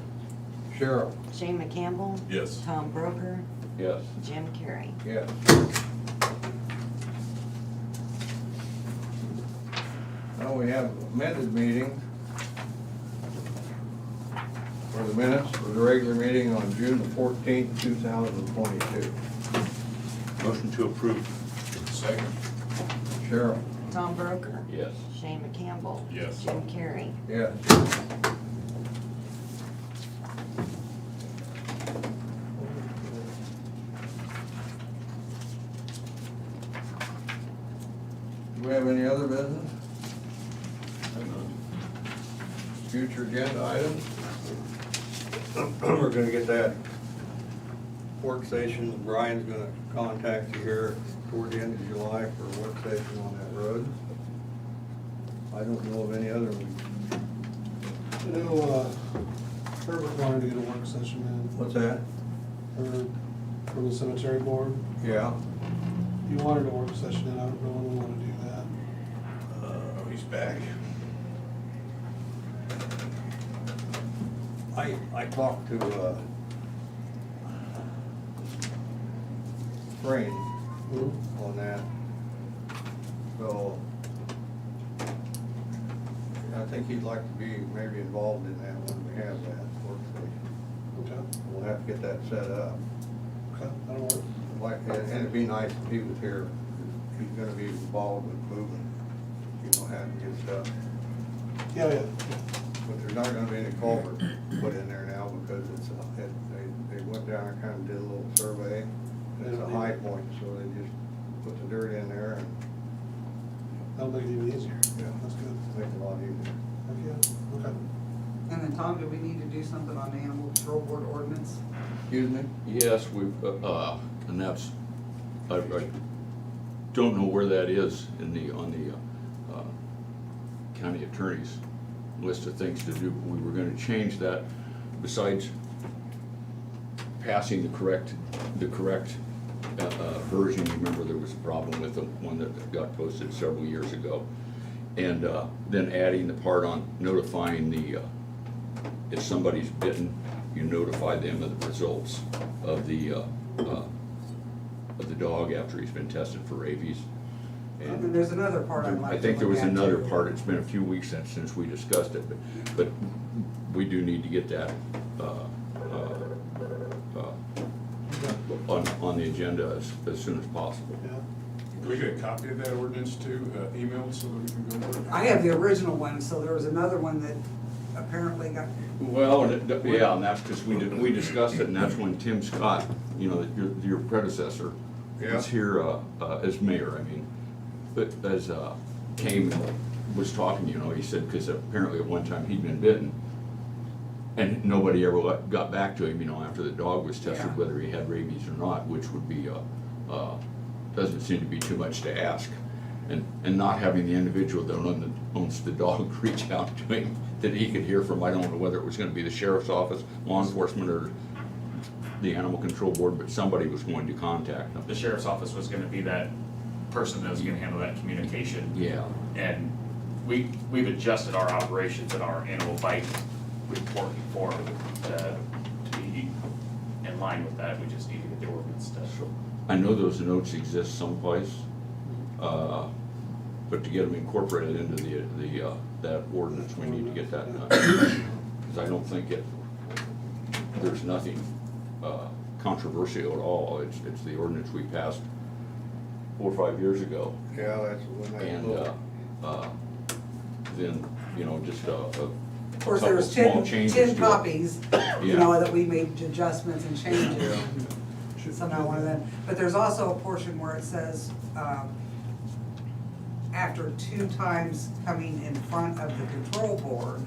Cheryl? Shane McCampbell. Yes. Tom Broker. Yes. Jim Carrey. Yes. Now we have amended meeting for the minutes for the regular meeting on June the 14th, 2022. Motion to approve. Second. Cheryl? Tom Broker. Yes. Shane McCampbell. Yes. Jim Carrey. Yes. Do we have any other business? Future agenda items? We're gonna get that work station, Brian's gonna contact you here toward the end of July for a work station on that road. I don't know of any other ones. You know, Herbert wanted to get a work session in, What's that? Herbert, from the cemetery board. Yeah. He wanted a work session in, I don't know when we wanna do that. Oh, he's back. I talked to, Frain on that. So, I think he'd like to be maybe involved in that when we have that work station. Okay, We'll have to get that set up. okay, that'll work. And it'd be nice if he was here. He's gonna be involved with moving, you know, having to get stuff. Yeah, yeah. But there's not gonna be any culvert put in there now because it's, they went down and kind of did a little survey. And it's a high point, so they just put the dirt in there and That'll make it even easier. Yeah. That's good. make it a lot easier. Heck yeah, okay. And then Tom, do we need to do something on the animal control board ordinance? Excuse me? Yes, we've, and that's, I don't know where that is in on the county attorney's list of things to do. We were gonna change that, besides passing the correct version. You remember there was a problem with the one that got posted several years ago. And then adding the part on notifying the, if somebody's bitten you notify them of the results of the dog after he's been tested for rabies. And then there's another part I'd like to I think there look was at, another too. part, it's been a few weeks since we discussed it, but we do need to get that on the agenda as soon as possible. Yeah. Can we get a copy of that ordinance too, emailed so that we can go over it? I have the original one, so there was another one that apparently got, Well, yeah, and that's because we discussed it, and that's when Tim Scott, you know, your predecessor, Yeah. was here as mayor, I mean, but as came, was talking, you know, he said, because apparently at one time he'd been bitten, and nobody ever got back to him, you know, after the dog was tested, Yeah. whether he had rabies or not, which would be, doesn't seem to be too much to ask. And not having the individual that owns the dog reach out to him, that he could hear from, I don't know whether it was gonna be the sheriff's office, law enforcement, or the animal control board, but somebody was going to contact him. The sheriff's office was gonna be that person that was gonna handle that communication. Yeah, And we've adjusted our operations and our animal bite reporting form to be in line with that. We just need to get the ordinance to. so, I know those notes exist someplace, but to get them incorporated into that ordinance, we need to get that done. Because I don't think there's nothing controversial at all. It's the ordinance we passed 4 or 5 years ago. Yeah, that's when I. And then, you know, just a of course, there couple was small 10 changes to it. copies, you Yeah. know, that we made adjustments and changes. Somehow one of them, but there's also a portion where it says, after 2 times coming in front of the control board,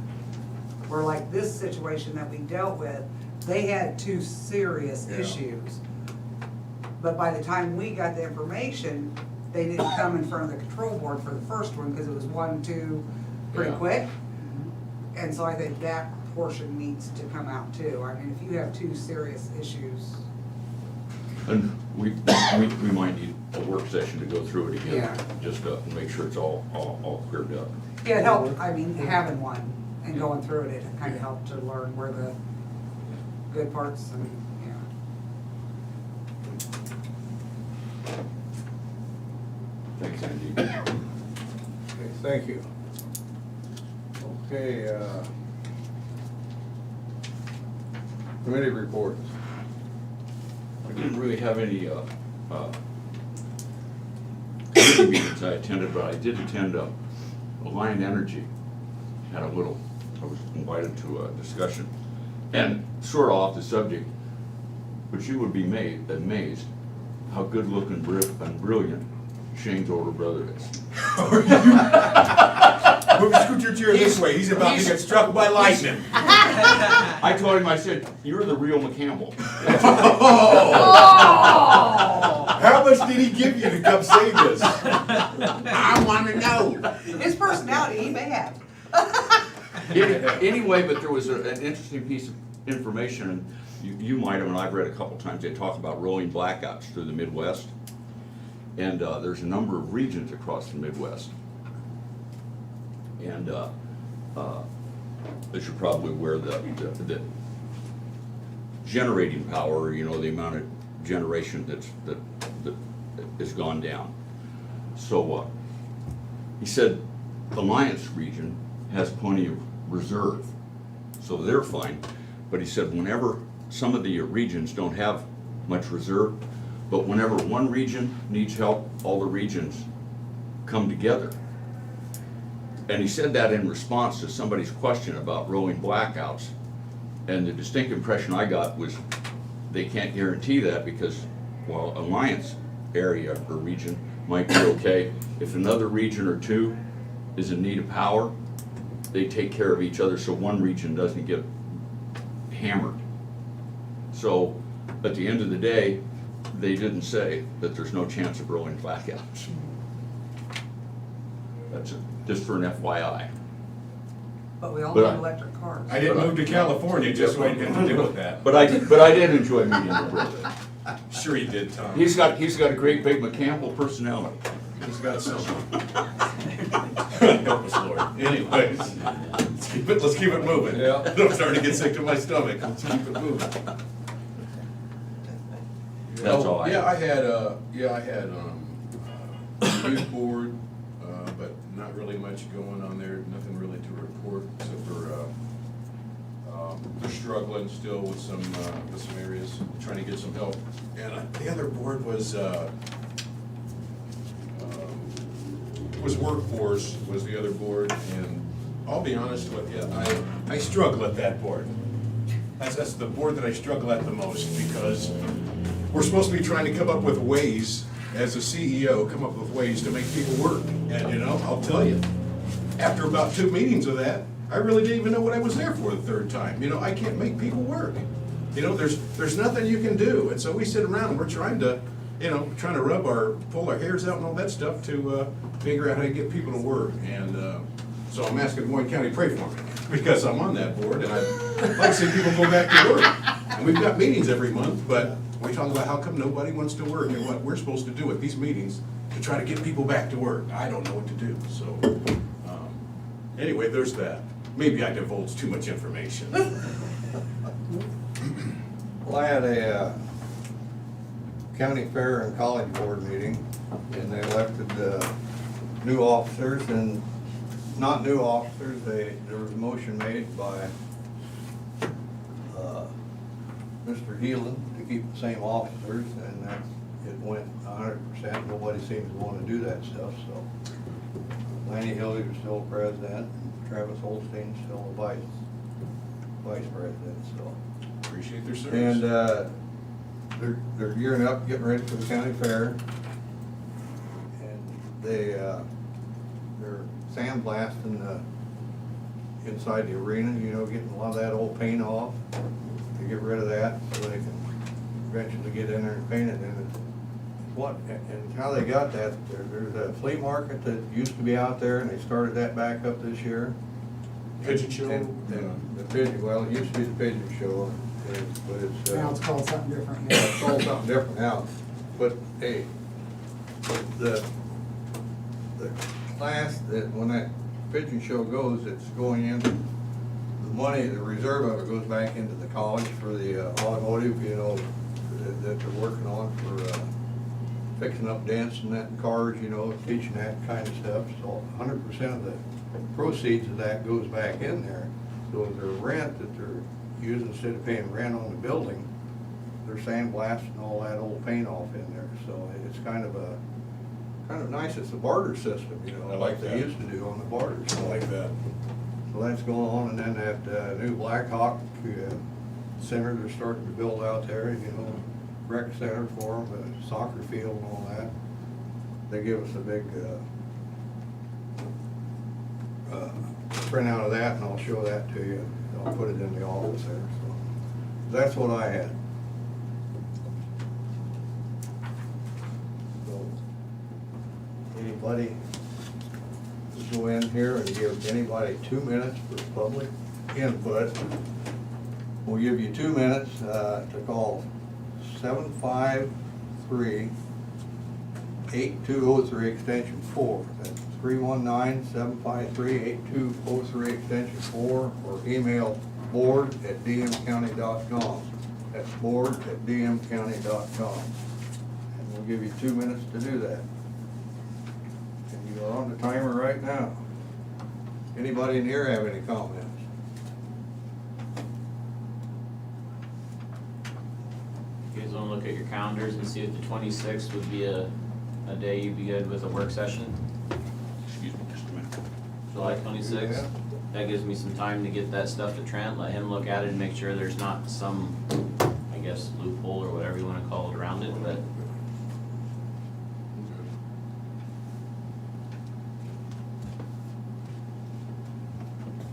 where like this situation that we dealt with, they had 2 serious Yeah. issues. But by the time we got the information, they didn't come in front of the control board for the first one, because it was 1, 2, pretty Yeah. quick. And so I think that portion needs to come out too. I mean, if you have 2 serious issues. And we might need a work session to go through it again, Yeah. just to make sure it's all cleared up. Yeah, it helped, I mean, having one and going through it, it kind of helped to learn where the good parts and, Thanks, Andy. Okay, thank you. Okay, committee reports. I didn't really have any committee meetings I attended, but I did attend Alliant Energy. I was invited to a discussion, and sort of off the subject, but you would be amazed how good-looking and brilliant Shane's older brother is. Move, scoot your chair this way, he's about to get struck by lightning. I told him, I said, "You're the real McCampbell." How much did he give you to come say this? I wanna know. His personality, he may have. Anyway, but there was an interesting piece of information, and you might have, and I've read a couple times, they talk about rolling blackouts through the Midwest. And there's a number of regions across the Midwest. And as you're probably aware, the generating power, you know, the amount of generation that has gone down. So he said the Alliance region has plenty of reserve, so they're fine. But he said whenever some of the regions don't have much reserve, but whenever one region needs help, all the regions come together. And he said that in response to somebody's question about rolling blackouts. And the distinct impression I got was they can't guarantee that because while Alliance area or region might be okay, if another region or 2 is in need of power, they take care of each other so one region doesn't get hammered. So at the end of the day, they didn't say that there's no chance of rolling blackouts. That's just for an FYI. But we all But have electric cars. I didn't move to California just so I didn't have to deal with that. But I did enjoy meeting your brother. Sure you did, Tom. He's got a great big McCampbell personality. He's got some. Help us, Lord. Anyways, let's keep it moving. Yeah. I'm starting to get sick to my stomach. Let's keep it moving. That's all I Yeah, have. I had, youth board, but not really much going on there, nothing really to report, except for, they're struggling still with some areas, trying to get some help. And the other board was workforce, was the other board, and I'll be honest with you, I struggle at that board. That's the board that I struggle at the most, because we're supposed to be trying to come up with ways, as a CEO, come up with ways to make people work. And, you know, I'll tell you, after about 2 meetings of that, I really didn't even know what I was there for the third time. You know, I can't make people work. You know, there's nothing you can do. And so we sit around and we're trying to, you know, pull our hairs out and all that stuff to figure out how to get people to work. And so I'm asking Moines County to pray for me, because I'm on that board and I'd like to see people go back to work. And we've got meetings every month, but we talk about how come nobody wants to work and what we're supposed to do at these meetings to try to get people back to work. I don't know what to do, so, anyway, there's that. Maybe I divulged too much information. Well, I had a county fair and college board meeting, and they elected new officers, and not new officers, there was a motion made by Mr. Heelan to keep the same officers, and that, it went 100%. Nobody seems to want to do that stuff, so. Lanny Hilliard is still president, and Travis Holstein's still the vice president, so. Appreciate their service. And they're gearing up, getting ready for the county fair. And they're sandblasting inside the arena, you know, getting a lot of that old paint off to get rid of that, so they can eventually get in there and paint it. And it's what, and how they got that, there's a flea market that used to be out there, and they started that back up this year. Pigeon show? And the pigeon, well, it used to be the pigeon show, but it's. Now it's called something different. Yeah, it's called something different now, but hey, the class that, when that pigeon show goes, it's going in, the money, the reserve of it goes back into the college for the automotive, you know, that they're working on for fixing up dents and that in cars, you know, teaching that kind of stuff. So 100% of the proceeds of that goes back in there. So their rent that they're using, instead of paying rent on the building, they're sandblasting all that old paint off in there. So it's kind of nice. It's a barter system, you know, I like like they that. used to do on the barters. I like that. So that's going on, and then that new Black Hawk center they're starting to build out there, you know, rec center for them, a soccer field and all that. They give us a big printout of that, and I'll show that to you. I'll put it in the office there, so. That's what I had. So, anybody go in here and give anybody 2 minutes for public input. We'll give you 2 minutes to call 753-8203 extension 4. That's 319-753-8203 extension 4, or email board@dmcounty.com. That's board@dmcounty.com. And we'll give you 2 minutes to do that. And you are on the timer right now. Anybody in here have any comments? You guys wanna look at your calendars and see if the 26th would be a day you'd be good with a work session? Excuse me just a minute. July 26th? Yeah. That gives me some time to get that stuff to Trent, let him look at it and make sure there's not some, I guess, loophole or whatever you wanna call it around it, but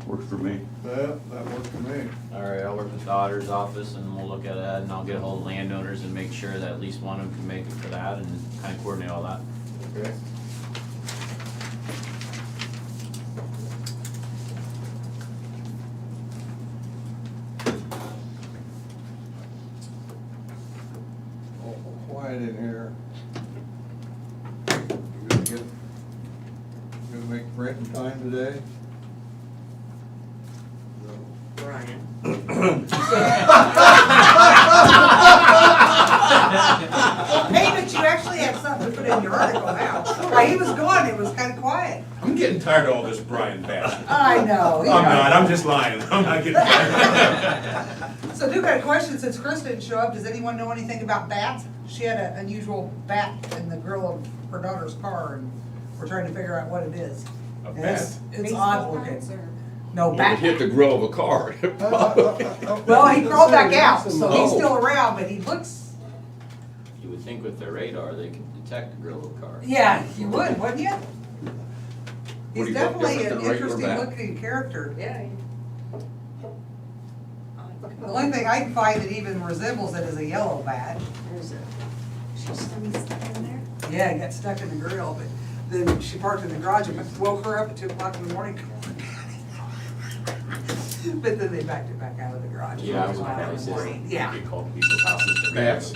Works for me. Yeah, that works for me. all right, I'll work with the auditor's office and we'll look at that and I'll get a hold of landowners and make sure that at least one of them can make it for that and kinda coordinate all that. Okay. Oh, quiet in here. You gonna make Brent and Ty today? Brian. Hey, but you actually have something to put in your article now. While he was gone, it was kinda quiet. I'm getting tired of all this Brian bashing. I know. I'm not, I'm just lying. I'm not getting tired. So do got a question, since Chris didn't show up, does anyone know anything about bats? She had an unusual bat in the grill of her daughter's car, and we're trying to figure out what it is. A And it's- bat? It's odd looking. No, It bat. hit the grill of a car. Well, he crawled back out, so he's Oh. still around, but he looks, You would think with their radar, they could detect the grill of a car. yeah, you would, wouldn't you? What do He's you look definitely different an than a regular interesting bat? looking character. Yeah. The only thing I can find that even resembles it is a yellow bat. There's a, she's stuck in there? Yeah, it got stuck in the grill, but then she parked in the garage and woke her up at 2 o'clock in the morning. But then they backed it back out of the garage. Yeah, I It was would fine probably in the say morning. Yeah. You call people's houses to Bats.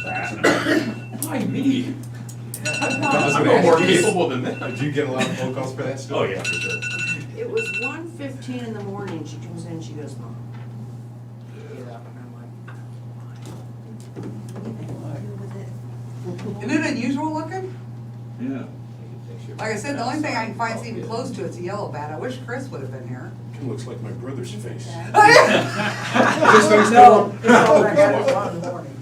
Why me? I'm no more capable than that. Did you get a lot of phone calls for that still? Oh, yeah, for sure. It was 1:15 in the morning, she comes in, she goes, Mom. Get up, and I'm like. Isn't it unusual looking? Yeah. Like I said, the only thing I can find that's even close to it's a yellow bat. I wish Chris would have been here. It looks like my brother's face. No, it's all back out at 1 in the morning.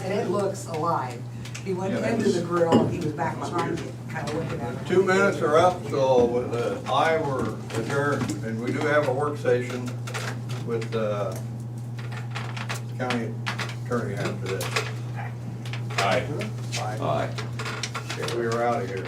And it looks alive. He went Yeah, that into was- the grill, and he was back behind it, kinda looking at it. 2 minutes are up, so with we're adjourned, and we do have a work session with the county attorney after this. Aye. Aye. Okay, we are out of here.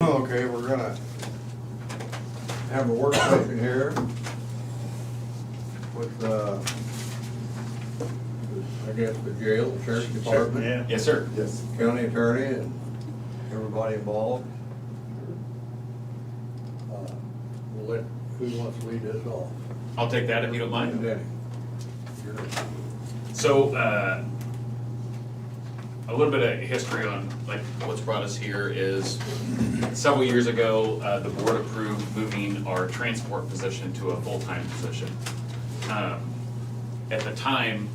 Okay, we're gonna have a work session here with, I guess, the jail, the sheriff's department, Yes, sir. Yes. county attorney, and everybody involved. We'll let, who wants to lead this off? I'll take that if you don't mind. Danny. So, a little bit of history on like what's brought us here is several years ago, the board approved moving our transport position to a full-time position. At the time,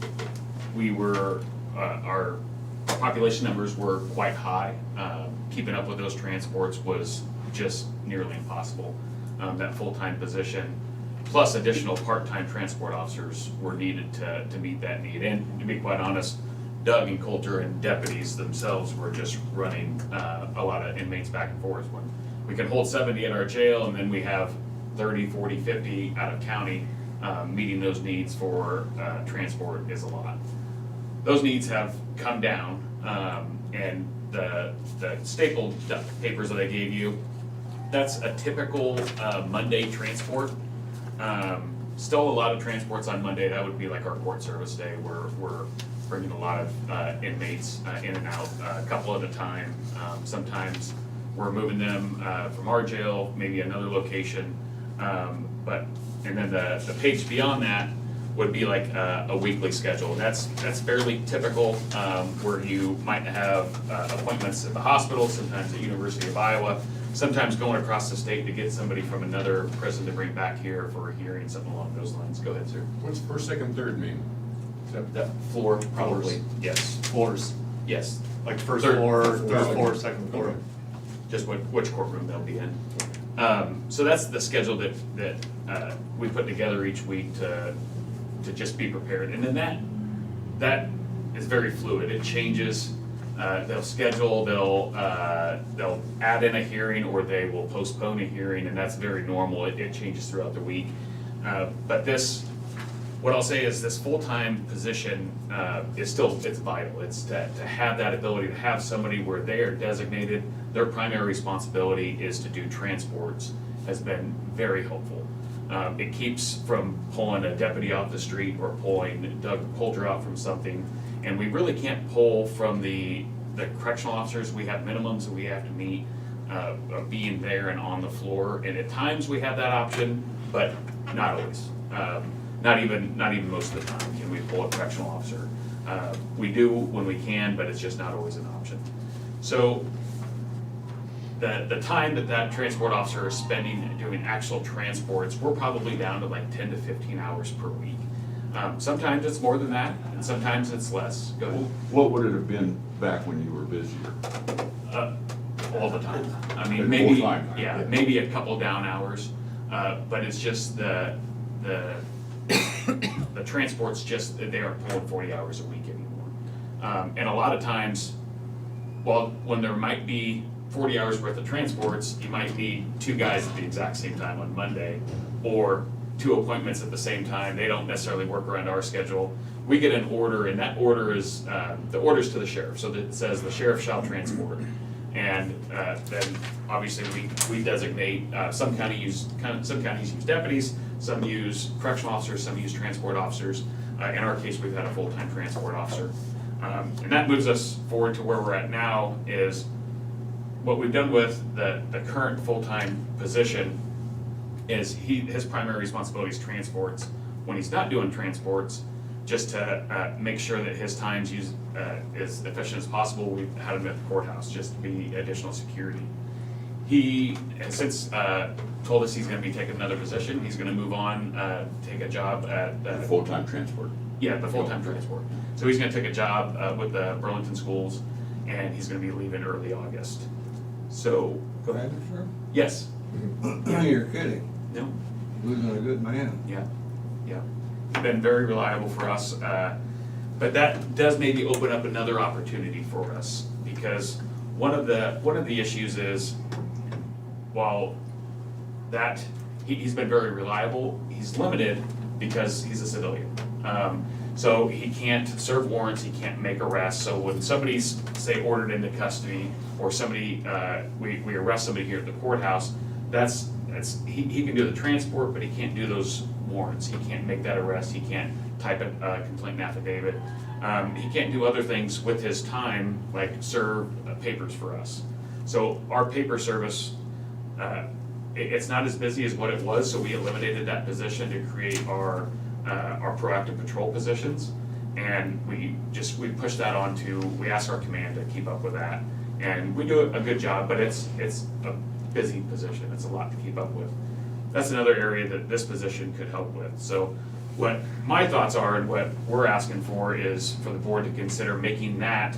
we were, our population numbers were quite high. Keeping up with those transports was just nearly impossible. That full-time position, plus additional part-time transport officers were needed to meet that need. And to be quite honest, Doug and Coulter and deputies themselves were just running a lot of inmates back and forth. When we can hold 70 at our jail, and then we have 30, 40, 50 out of county, meeting those needs for transport is a lot. Those needs have come down, and the stapled papers that I gave you, that's a typical Monday transport. Still a lot of transports on Monday. That would be like our court service day. We're bringing a lot of inmates in and out, a couple at a time. Sometimes we're moving them from our jail, maybe another location. And then the page beyond that would be like a weekly schedule. And that's fairly typical, where you might have appointments at the hospital, sometimes at University of Iowa, sometimes going across the state to get somebody from another prison to bring back here for a hearing, something along those lines. Go ahead, sir. What's first, second, third mean? The floor, probably, yes. Floors, Yes, like first Third- floor, third third floor. floor, second floor. just which courtroom they'll be in. So that's the schedule that we put together each week to just be prepared. And then that is very fluid. It changes. They'll schedule, they'll add in a hearing, or they will postpone a hearing, and that's very normal. It changes throughout the week. But what I'll say is this full-time position is still, it's vital. It's to have that ability to have somebody where they are designated, their primary responsibility is to do transports, has been very helpful. It keeps from pulling a deputy off the street or pulling Doug Coulter out from something. And we really can't pull from the correctional officers. We have minimums that we have to meet of being there and on the floor. And at times we have that option, but not always. Not even most of the time can we pull a correctional officer. We do when we can, but it's just not always an option. So the time that transport officer is spending doing actual transports, we're probably down to like 10 to 15 hours per week. Sometimes it's more than that, and sometimes it's less. Go ahead. What would it have been back when you were busier? All the time. I mean, Full maybe, time. yeah, maybe a couple down hours, but it's just the transport's just, they aren't pulling 40 hours a week anymore. And a lot of times, when there might be 40 hours worth of transports, you might need 2 guys at the exact same time on Monday, or 2 appointments at the same time. They don't necessarily work around our schedule. We get an order, and that order is, the order's to the sheriff, so that it says the sheriff shall transport. And then obviously we designate, some counties use deputies, some use correctional officers, some use transport officers. In our case, we've had a full-time transport officer. And that moves us forward to where we're at now is what we've done with the current full-time position is his primary responsibility is transports. When he's not doing transports, just to make sure that his time's used as efficient as possible, we've had him at the courthouse just to be additional security. He has since told us he's gonna be taking another position. He's gonna move on, take a job at Full-time transport. yeah, the full-time transport. So he's gonna take a job with the Burlington schools, and he's gonna be leaving early August. So, go ahead. Yes. You're kidding. No. Losing a good man. Yeah. Been very reliable for us, but that does maybe open up another opportunity for us, because one of the issues is, while that he's been very reliable, he's limited because he's a civilian. So he can't serve warrants, he can't make arrests, so when somebody's, say, ordered into custody, or somebody, we arrest somebody here at the courthouse, he can do the transport, but he can't do those warrants, he can't make that arrest, he can't type a complaint and affidavit. He can't do other things with his time, like serve papers for us. So our paper service, it's not as busy as what it was, so we eliminated that position to create our proactive patrol positions. And we push that on we ask our command to keep up with that. And we do a good job, but it's a busy position, it's a lot to keep up with. That's another area that this position could help with. So what my thoughts are and what we're asking for is for the board to consider making that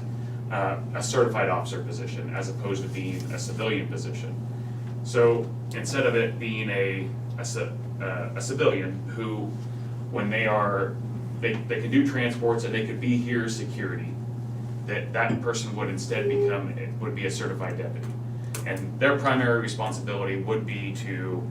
a certified officer position as opposed to being a civilian position. So instead of it being a civilian who, when they can do transports and they could be here security, that person would instead would be a certified deputy. And their primary responsibility would be to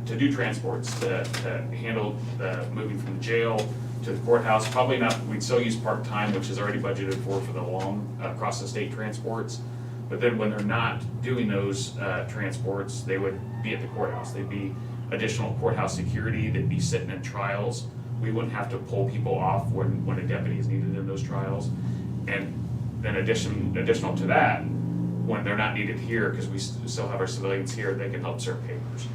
do transports, to handle the moving from the jail to the courthouse. Probably not, we'd still use part-time, which is already budgeted for the long across the state transports. But then when they're not doing those transports, they would be at the courthouse. They'd be additional courthouse security, they'd be sitting in trials. We wouldn't have to pull people off when a deputy is needed in those trials. And then additional to that, when they're not needed here, because we still have our civilians here, they can help serve papers.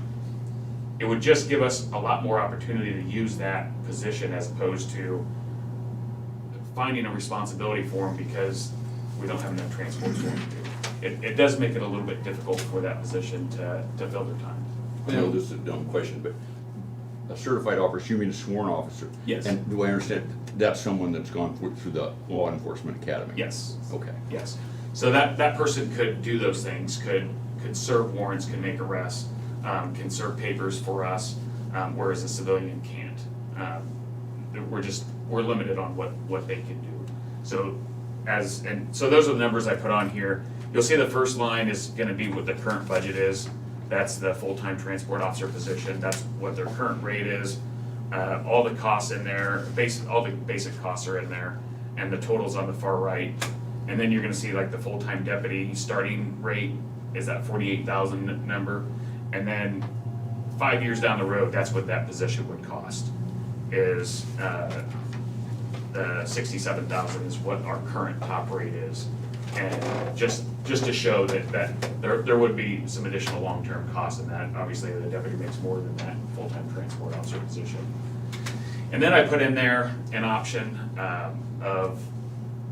It would just give us a lot more opportunity to use that position as opposed to finding a responsibility for them because we don't have enough transports for them to do. It does make it a little bit difficult for that position to fill their time. I know this is a dumb question, but a certified officer, you mean a sworn officer? Yes. And do I understand, that's someone that's gone through the law enforcement academy? Yes. Okay. Yes. So that person could do those things, could serve warrants, can make arrests, can serve papers for us, whereas a civilian can't. We're limited on what they can do. So so those are the numbers I put on here. You'll see the first line is gonna be what the current budget is. That's the full-time transport officer position. That's what their current rate is. All the costs in there, all the basic costs are in there, and the totals on the far right. And then you're gonna see like the full-time deputy starting rate is that 48,000 number. And then 5 years down the road, that's what that position would cost, is the 67,000 is what our current top rate is. And just to show that there would be some additional long-term costs in that. Obviously, the deputy makes more than that full-time transport officer position. And then I put in there an option of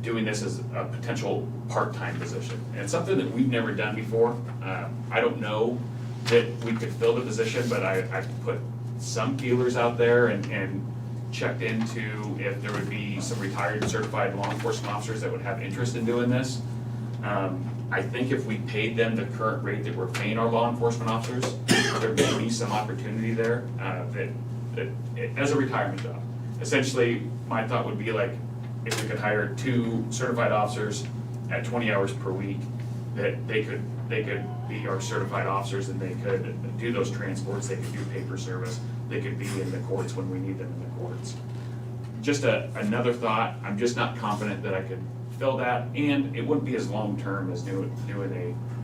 doing this as a potential part-time position. And it's something that we've never done before. I don't know that we could fill the position, but I put some feelers out there and checked into if there would be some retired certified law enforcement officers that would have interest in doing this. I think if we paid them the current rate that we're paying our law enforcement officers, there may be some opportunity there as a retirement job. Essentially, my thought would be like, if we could hire 2 certified officers at 20 hours per week, that they could be our certified officers and they could do those transports, they could do paper service, they could be in the courts when we need them in the courts. Just another thought, I'm just not confident that I could fill that, and it wouldn't be as long-term as doing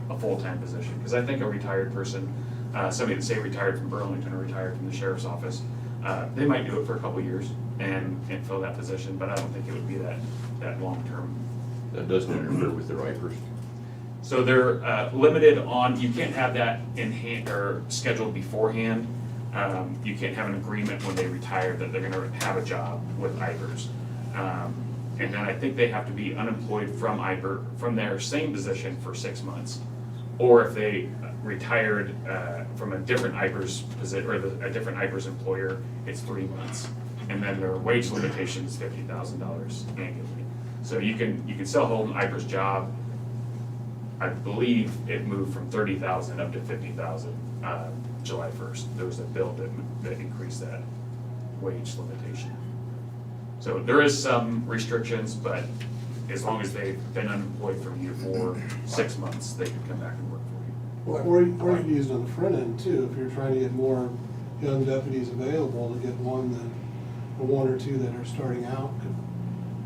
a full-time position. Because I think a retired person, somebody that say retired from Burlington or retired from the sheriff's office, they might do it for a couple years and fill that position, but I don't think it would be that long-term. That doesn't interfere with their IPERS. So they're limited on, you can't have that in hand or scheduled beforehand. You can't have an agreement when they retire that they're gonna have a job with IPERS. And then I think they have to be unemployed from their same position for 6 months. Or if they retired from a different IPERS position, or a different IPERS employer, it's 3 months. And then their wage limitation is $50,000 annually. So you can still hold an IPERS job. I believe it moved from 30,000 up to 50,000 July 1st. There was a bill that increased that wage limitation. So there is some restrictions, but as long as they've been unemployed from you for 6 months, they can come back and work for you. Or you could use it on the front end too, if you're trying to get more young deputies available, to get one that one or two that are starting out could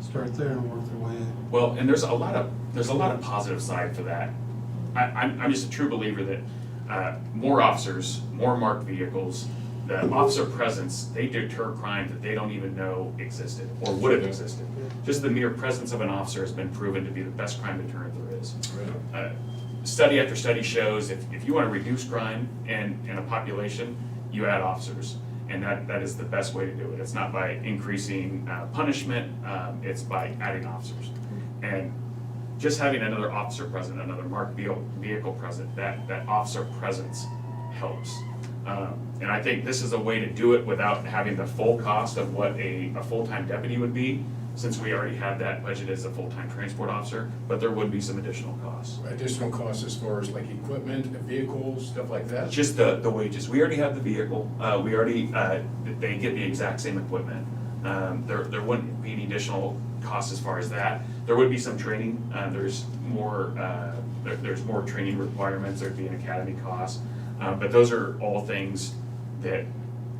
start there and work their way in. Well, and there's a lot of positive side for that. I'm just a true believer that more officers, more marked vehicles, the officer presence, they deter crime that they don't even know existed or would have existed. Just the mere presence of an officer has been proven to be the best crime deterrent there is. Study after study shows if you want to reduce crime in a population, you add officers. And that is the best way to do it. It's not by increasing punishment, it's by adding officers. And just having another officer present, another marked vehicle present, that officer presence helps. And I think this is a way to do it without having the full cost of what a full-time deputy would be, since we already have that budget as a full-time transport officer, but there would be some additional costs. Additional costs as far as like equipment, vehicles, stuff like that? Just the wages. We already have the vehicle. We already, they get the exact same equipment. There wouldn't be any additional costs as far as that. There would be some training. There's more training requirements. There'd be an academy cost. But those are all things that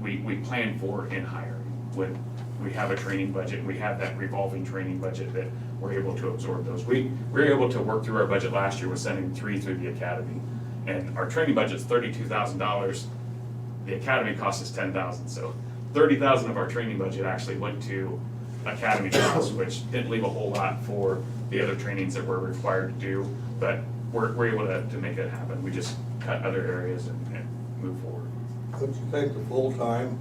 we plan for in hiring. When we have a training budget, we have that revolving training budget that we're able to absorb those. We were able to work through our budget last year with sending 3 through the academy. And our training budget's $32,000. The academy cost is $10,000. So $30,000 of our training budget actually went to academy costs, which didn't leave a whole lot for the other trainings that we're required to do. But we're able to make it happen. We just cut other areas and move forward. Couldn't you think the full-time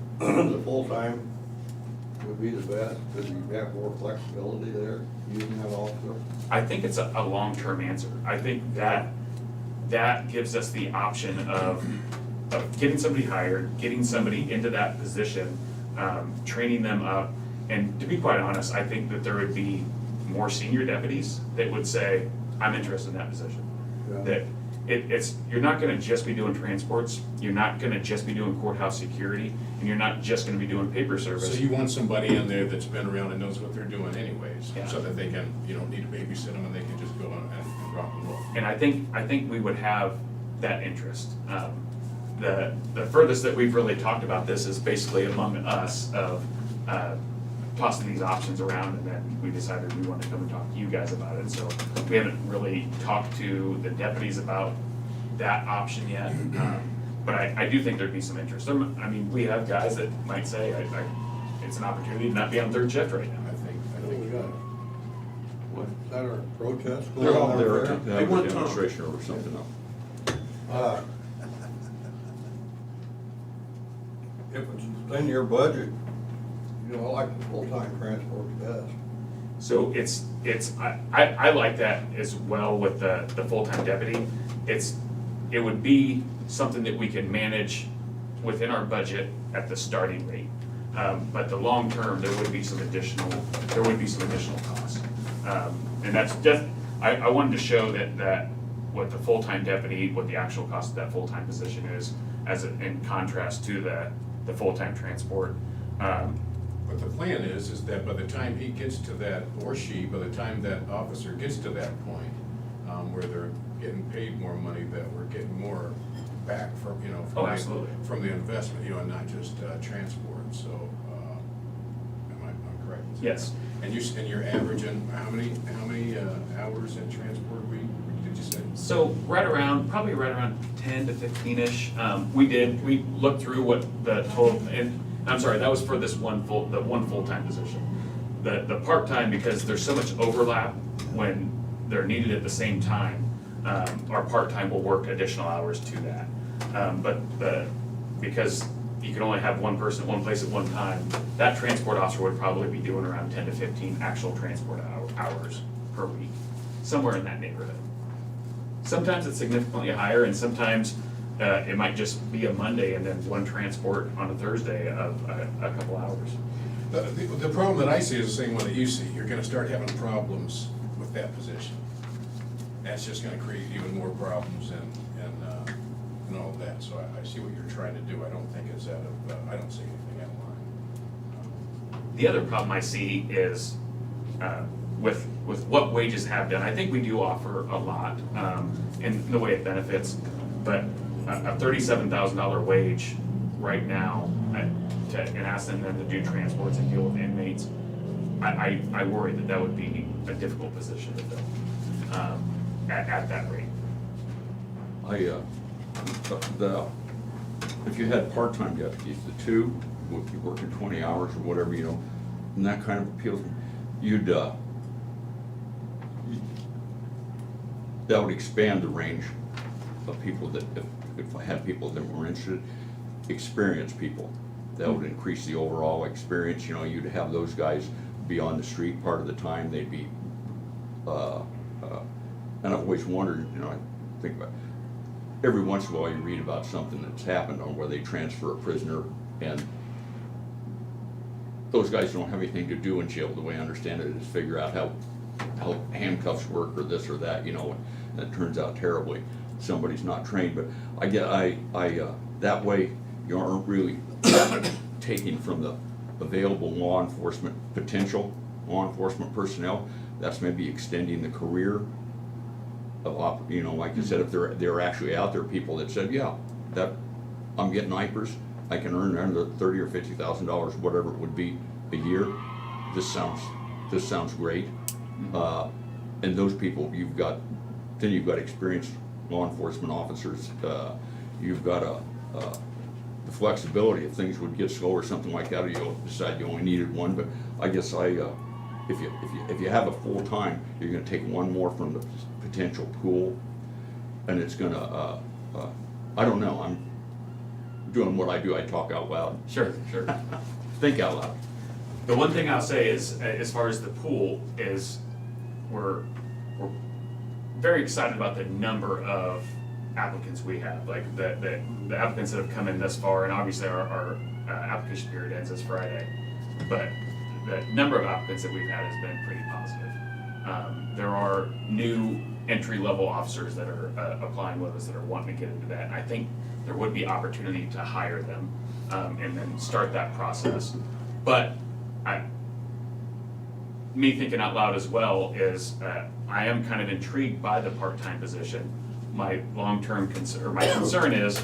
would be the best, because you have more flexibility there, using that officer? I think it's a long-term answer. I think that gives us the option of getting somebody hired, getting somebody into that position, training them up. And to be quite honest, I think that there would be more senior deputies that would say, I'm interested in that position. Yeah. That you're not gonna just be doing transports, you're not gonna just be doing courthouse security, and you're not just gonna be doing paper service. So you want somebody in there that's been around and knows what they're doing anyways, Yeah. so that they can, you don't need to babysit them and they can just go on and rock and roll. And I think we would have that interest. The furthest that we've really talked about this is basically among us of tossing these options around, and then we decided we wanted to come and talk to you guys about it. So we haven't really talked to the deputies about that option yet, but I do think there'd be some interest. I mean, we have guys that might say, it's an opportunity to not be on third shift right now. I think We got What? Is that our protest? They're going all on there over to there? have a demonstration over something else. If it's in your budget, you know, I like the full-time transport best. So I like that as well with the full-time deputy. It would be something that we can manage within our budget at the starting rate. But the long term, there would be some additional costs. And that's just, I wanted to show that what the full-time deputy, what the actual cost of that full-time position is, in contrast to the full-time transport. But the plan is that by the time he gets to that, or she, by the time that officer gets to that point, where they're getting paid more money, that we're getting more back from, you know, Oh, absolutely. from the investment, you know, and not just transport, so, I'm correct? in saying Yes. that? And you're averaging, how many hours in transport week, did you say? So probably right around 10 to 15-ish. We looked through what the total, and I'm sorry, that was for this one full-time position. The part-time, because there's so much overlap when they're needed at the same time, our part-time will work additional hours to that. Because you can only have one person at one place at one time, that transport officer would probably be doing around 10 to 15 actual transport hours per week, somewhere in that neighborhood. Sometimes it's significantly higher, and sometimes it might just be a Monday and then one transport on a Thursday of a couple hours. The problem that I see is the same one that you see. You're gonna start having problems with that position. That's just gonna create even more problems and all of that. So I see what you're trying to do. I don't think it's I don't see anything out of line. The other problem I see is with what wages have done. I think we do offer a lot in the way of benefits, but a $37,000 wage right now and asking them to do transports and deal with inmates, I worry that that would be a difficult position to fill, at that rate. If you had part-time deputies, the two would be working 20 hours or whatever, you know, and that kind of appeals, that would expand the range of people that, if I had people that were interested, experienced people, that would increase the overall experience, you know, you'd have those guys be on the street part of the time, they'd be, and I've always wondered, you know, I think about, every once in a while you read about something that's happened on where they transfer a prisoner and those guys don't have anything to do in jail, the way I understand it, is figure out how handcuffs work or this or that, you know, and it turns out terribly. Somebody's not trained, but that way you aren't really taking from the available law enforcement, potential law enforcement personnel. That's maybe extending the career of, you know, like you said, if they're actually out there, people that said, yeah, that, I'm getting IPers, I can earn under $30,000 or $50,000, whatever it would be a year. This sounds great. And those people, then you've got experienced law enforcement officers. You've got the flexibility if things would get slow or something like that, or you'll decide you only needed one. But I guess if you have a full time, you're going to take one more from the potential pool, and it's going to. I don't know. I'm doing what I do. I talk out loud. Sure. Think out loud. The one thing I'll say is, as far as the pool is, we're very excited about the number of applicants we have, like the applicants that have come in thus far, and obviously our application period ends this Friday, but the number of applicants that we've had has been pretty positive. There are new entry-level officers that are applying with us that are wanting to get into that, and I think there would be opportunity to hire them and then start that process. But me thinking out loud as well is I am kind of intrigued by the part-time position. My long-term concern, or my concern is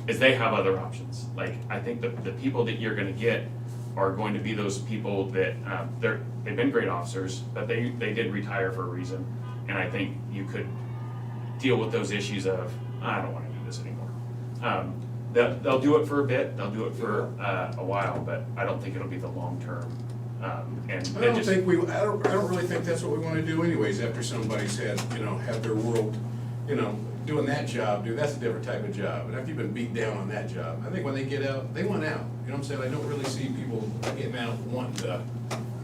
they have other options. Like, I think the people that you're gonna get are going to be those people that, they've been great officers, but they did retire for a reason. And I think you could deal with those issues of, I don't wanna do this anymore. They'll do it for a bit, they'll do it for a while, but I don't think it'll be the long term. And I don't really think that's what we wanna do anyways, after somebody's had their world, doing that job, that's a different type of job. And after you've been beat down on that job, I think when they get out, they want out. You know what I'm saying? I don't really see people getting out wanting to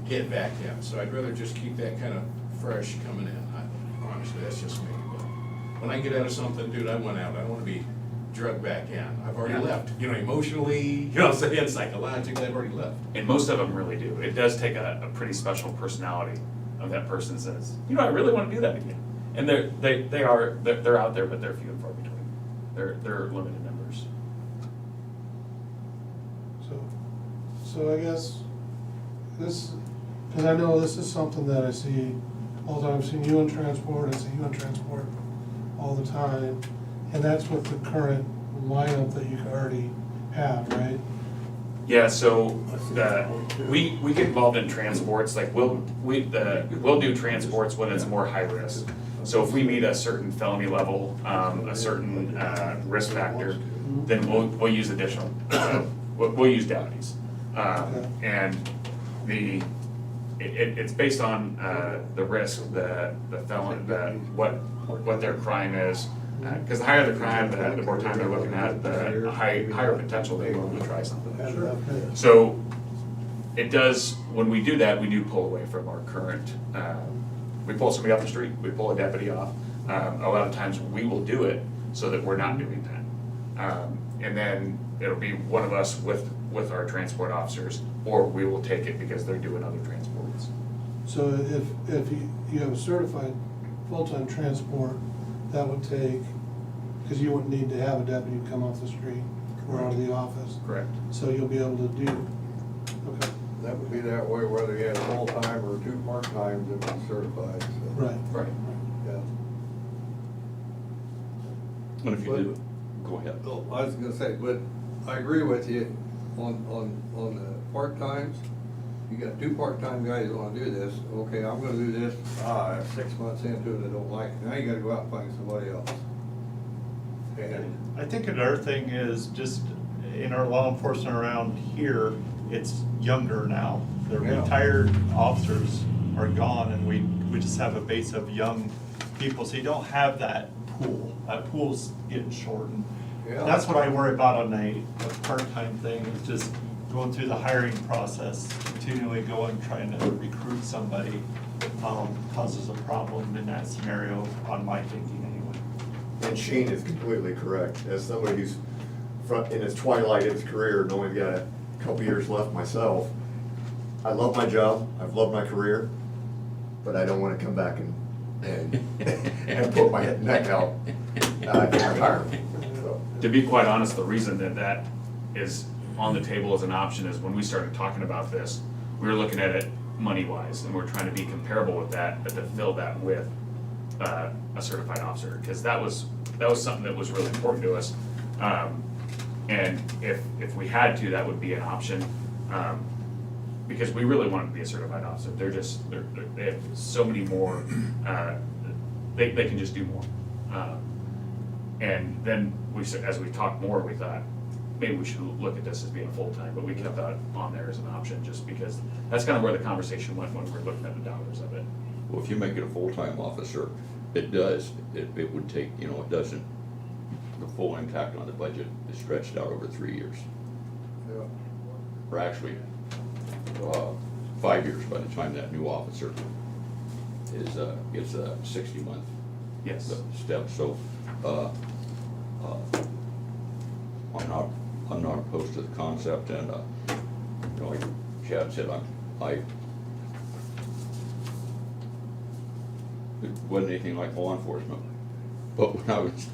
get back in. So I'd rather just keep that kind of fresh coming in. Honestly, that's just me. But when I get out of something, dude, I want out. I don't wanna be drugged back in. I've already left, emotionally, what I'm saying, psychologically, I've already left. And most of them really do. It does take a pretty special personality of that person that says, I really want to do that again. And they're out there, but they're few and far between. They're limited numbers. So I guess this, because I know this is something that I see all the time. I've seen you in transport, I see you in transport all the time. And that's with the current lineup that you already have, right? Yeah, so we get involved in transports, like we'll do transports when it's more high risk. So if we meet a certain felony level, a certain risk factor, then we'll use additional, we'll use deputies. And it's based on the risk, the felon, what their crime is. Because the higher the crime, the more time they're looking at, the higher potential they're willing to try something. So it does, when we do that, we do pull away from our current, we pull somebody off the street, we pull a deputy off. A lot of times we will do it so that we're not doing that. And then it'll be one of us with our transport officers, or we will take it because they're doing other transports. So if you have a certified full-time transport, that would take, because you wouldn't need to have a deputy come off the street or out of the office. Correct. So you'll be able to do, okay. That would be that way whether you had a full-time or 2 part-times if it's certified, so. Right. Right. Yeah. And if you do, go ahead. Well, I was gonna say, but I agree with you, on the part-times, you got 2 part-time guys that wanna do this, okay, I'm gonna do this, 6 months into it, I don't like it, now you gotta go out and find somebody else. And, I think another thing is just in our law enforcement around here, it's younger now. The Yeah. retired officers are gone and we just have a base of young people, so you don't have that pool. That pool's getting shortened. Yeah. That's what I worry about on a part-time thing, is just going through the hiring process, continually going, trying to recruit somebody, causes a problem in that scenario, on my thinking anyway. And Shane is completely correct. As somebody who's in his twilight of his career and only got a couple years left myself, I love my job, I've loved my career, but I don't wanna come back and put my neck out in retirement. So, To be quite honest, the reason that that is on the table as an option is when we started talking about this, we were looking at it money-wise, and we're trying to be comparable with that, but to fill that with a certified officer, because that was something that was really important to us. And if we had to, that would be an option, because we really wanted to be a certified officer. They have so many more, they can just do more. And then as we talked more, we thought, maybe we should look at this as being full-time, but we kept that on there as an option, just because that's kind of where the conversation went when we were looking at the dollars of it. Well, if you make it a full-time officer, it would take, it doesn't, the full impact on the budget is stretched out over 3 years. yeah. Or actually, 5 years by the time that new officer gets a 60-month Yes. step, so, I'm not opposed to the concept, and, like Chad said, it wasn't anything like law enforcement, but when I was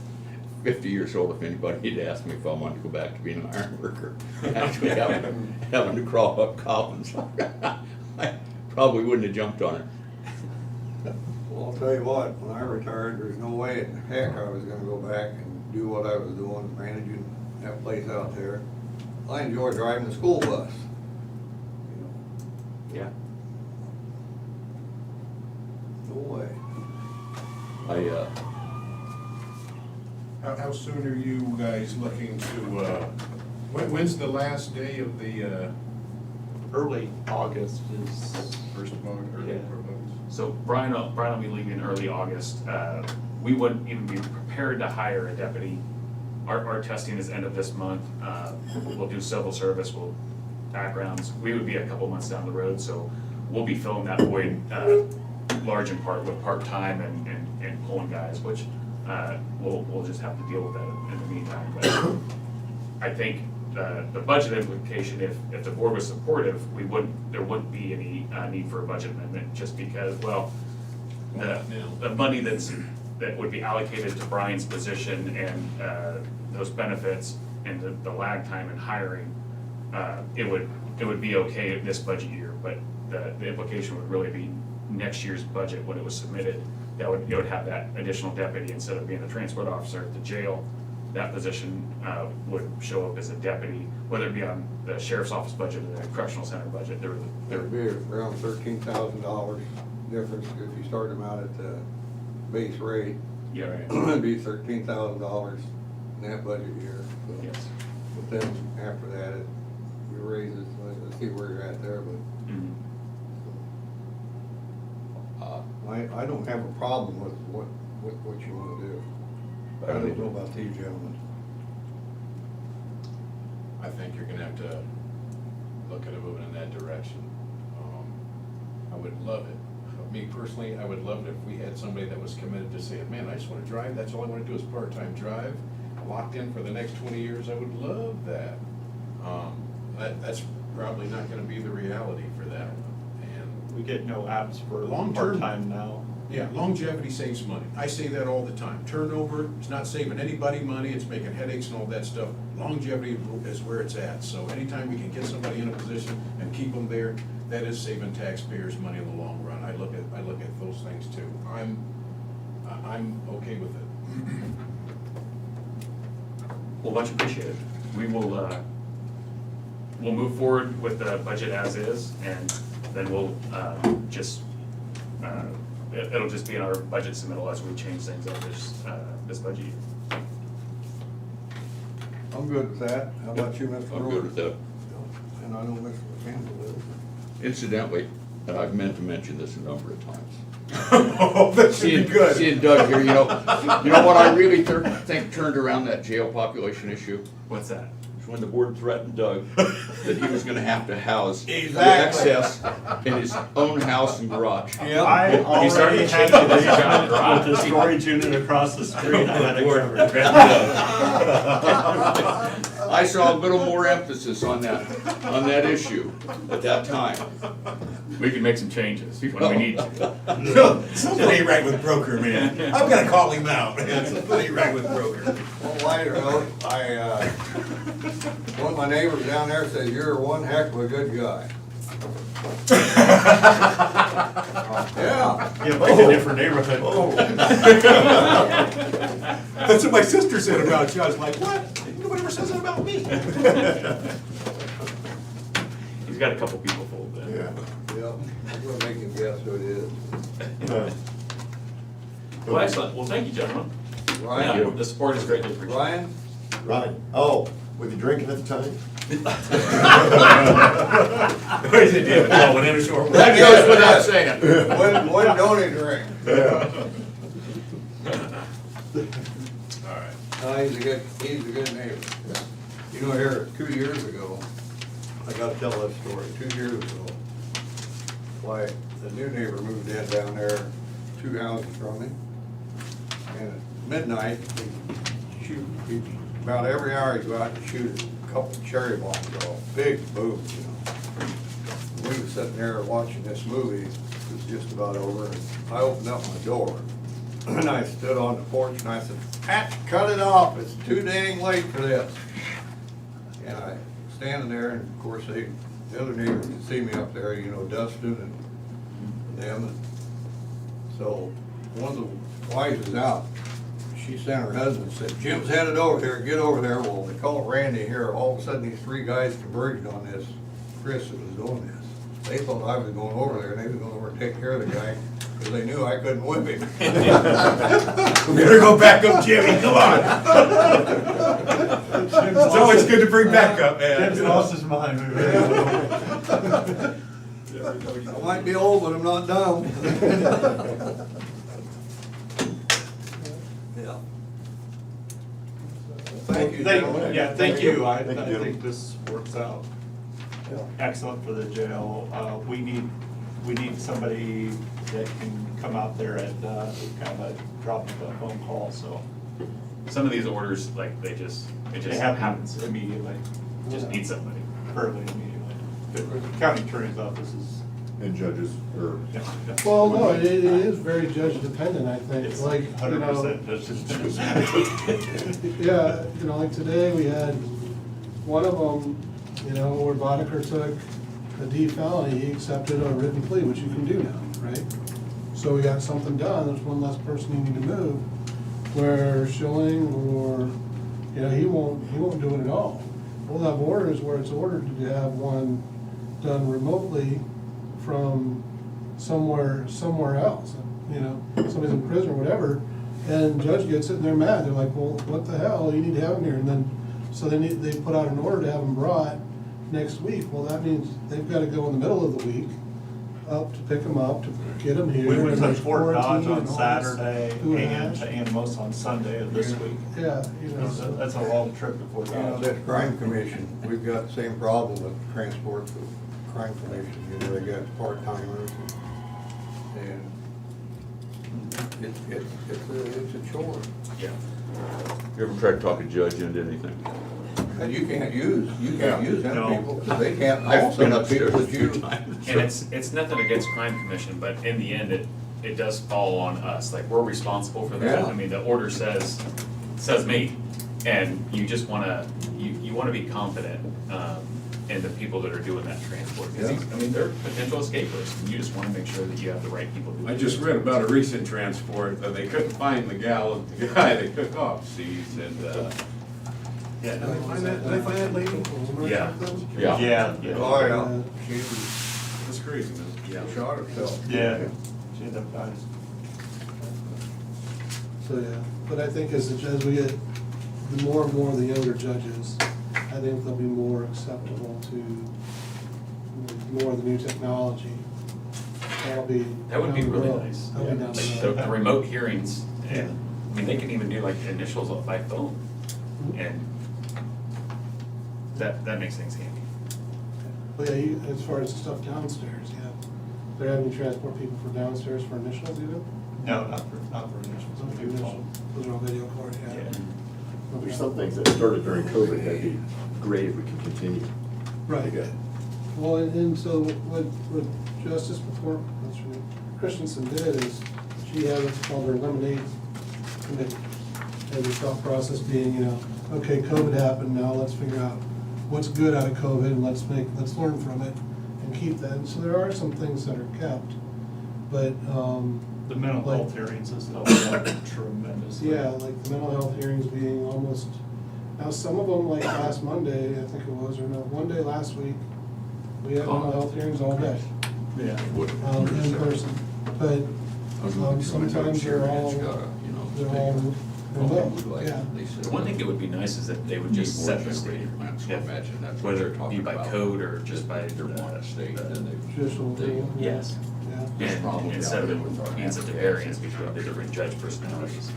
50 years old, if anybody had asked me if I wanted to go back to being an iron worker, actually having to crawl up columns, I probably wouldn't have jumped on it. Well, I'll tell you what, when I retired, there's no way in heck I was gonna go back and do what I was doing, managing that place out there. I enjoy driving the school bus. Yeah. No way. How soon are you guys looking to, when's the last day of the, Early August is, first of August? Yeah. So Brian will be leaving in early August. We wouldn't even be prepared to hire a deputy. Our testing is end of this month. We'll do civil service, backgrounds. We would be a couple months down the road, so we'll be filling that void large in part with part-time and pulling guys, which we'll just have to deal with that in the meantime. But I think the budget implication, if the board was supportive, there wouldn't be any need for a budget amendment, just because, the money that would be allocated to Brian's position and those benefits and the lag time in hiring, it would be okay this budget year, but the implication would really be next year's budget when it was submitted. It would have that additional deputy instead of being a transport officer at the jail. That position would show up as a deputy, whether it be on the sheriff's office budget or the correctional center budget. There'd be around $13,000 difference if you start them out at the base rate. Yeah, right. It'd be $13,000 in that budget year. So. Yes. But then after that, it raises, let's see where you're at there, but Mhm. I don't have a problem with what you wanna do. I don't know about these gentlemen. I think you're gonna have to look at it moving in that direction. I would love it. Me personally, I would love it if we had somebody that was committed to saying, man, I just wanna drive, that's all I wanna do is part-time drive, locked in for the next 20 years, I would love that. That's probably not gonna be the reality for that. And we get no apps for Long-term. part-time now. yeah, longevity saves money. I say that all the time. Turnover, it's not saving anybody money, it's making headaches and all that stuff. Longevity is where it's at. So anytime we can get somebody in a position and keep them there, that is saving taxpayers money in the long run. I look at those things too. I'm okay with it. Well, much appreciated. We will, we'll move forward with the budget as is, and then we'll, it'll just be in our budget submittal as we change things up this budget year. I'm good with that. How about you, Mr. I'm good with that. And I know Mr. Campbell is. Incidentally, and I've meant to mention this a number of times. Oh, that should be good. Seeing Doug here, you know what I really think turned around that jail population issue? What's that? It's when the board threatened Doug that he was gonna have to house the Exactly. excess in his own house and garage. Yeah. I He started already changing had his this job. job with the storage unit across the street. I had it covered. I saw a little more emphasis on that issue at that time. We can make some changes when we need to. Something ain't right with broker, man. I'm gonna call him out, man. Something ain't right with broker. On a lighter note, one of my neighbors down there says, you're one heck of a good guy. Yeah. Yeah, like a different neighborhood. Oh. That's what my sister said about you. I was like, what? Nobody ever says that about me. He's got a couple people fooled then. Yeah. Yeah, I'm gonna make him guess who it is. Well, excellent. Well, thank you, gentlemen. Ryan? Yeah, the support is greatly appreciated. Ryan? Ryan, oh, was you drinking at the time? What is it, David? Oh, when in a short. That goes without saying. When don't he drink? All right. No, he's a good neighbor. You know, here, 2 years ago, I gotta tell that story, 2 years ago, why, the new neighbor moved in down there, 2 houses from me. And at midnight, about every hour he'd go out and shoot a couple of cherry bombs off, big boom, you know. We were sitting there watching this movie, it was just about over, and I opened up my door. And I stood on the porch and I said, Pat, cut it off, it's too dang late for this. And I standing there, and of course the other neighbors could see me up there, you know, Dustin and them. And so one of the wives is out. She sent her husband and said, Jim's headed over here, get over there. Well, they called Randy here. All of a sudden, these 3 guys converged on this Chris that was doing this. They thought I was going over there, and they was going over and take care of the guy, because they knew I couldn't whip him. We better go back up, Jimmy, come on. It's always good to bring back up, man. Jim's lost his mind. I might be old, but I'm not dumb. Yeah. Thank you, gentlemen. Yeah, thank you. I Thank you. think this works out excellent for the jail. We need somebody that can come out there and kind of drop a phone call, so. Some of these orders, like, it just happens immediately, Just need somebody. fairly immediately. The county attorney's office is, And judges, or, yeah. Well, no, it is very judge dependent, I think, It's like, you 100% know. just. Yeah, you know, like today, we had one of them, you know, where Boddicker took a D felony, he accepted a written plea, which you can do now, right? So we got something done, there's one less person you need to move, where Schilling or, you know, he won't do it at all. We'll have orders where it's ordered to have one done remotely from somewhere else, you know, somebody's in prison or whatever, and the judge gets it and they're mad, they're like, well, what the hell, you need to have him here, and then, so they put out an order to have him brought next week. Well, that means they've gotta go in the middle of the week up to pick him up, to get him here. We went and to there's Fort Dodge quarantine on and all this Saturday and 2.5. to Amos on Sunday of this week. Yeah, you know, so. That's a long trip to Fort You know, Dodge. that crime commission, we've got the same problem with transport for crime commission, you know, they got part-timers and it's a chore. Yeah. You ever tried to talk a judge into anything? And you can't use them No. people, 'cause they can't I've also been the upstairs people a that few you. times. And it's nothing against crime commission, but in the end, it does fall on us, like, we're responsible for that. Yeah. I mean, the order says me, and you just wanna, you wanna be confident, in the people that are doing that transport. 'Cause Yeah. I mean, they're potential escapers, and you just wanna make sure that you have the right people doing it. I just read about a recent transport, that they couldn't find the guy that took off, see, and, Yeah, did I find that lady? Yeah. Yeah. Yeah. Oh, yeah. She That's crazy, man. Yeah. shot herself. Yeah. She ended up dying. So, yeah, but I think as we get the more and more of the younger judges, I think they'll be more acceptable to more of the new technology. That'll be. That would be down the really road. nice. That'll be down Like the the road. remote hearings, and, I mean, they can even do like initials by phone, and that makes things handy. But yeah, as far as the stuff downstairs, yeah, they're having to transport people for downstairs for initials even? No, not for initials. Those are initials. Those are all video cord, yeah. Okay. There's some things that started during COVID that'd be great if we could continue. Right. Yeah. Well, and so what Justice before, Christensen did is, she had what's called her lemonade committee. And the thought process being, okay, COVID happened, now let's figure out what's good out of COVID and let's learn from it and keep that. And so there are some things that are kept, but, The mental like- health hearings is tremendous. yeah, like the mental health hearings being almost, now some of them, like last Monday, I think it was, or no, one day last week, we had mental health hearings all day, Yeah. in person. But sometimes they're all remote, yeah. The one thing that would be nice is that they would just set the state, whether it be by code or just by Judicial rule. yes. Yeah, And instead of it being such a variance between the different judge personalities.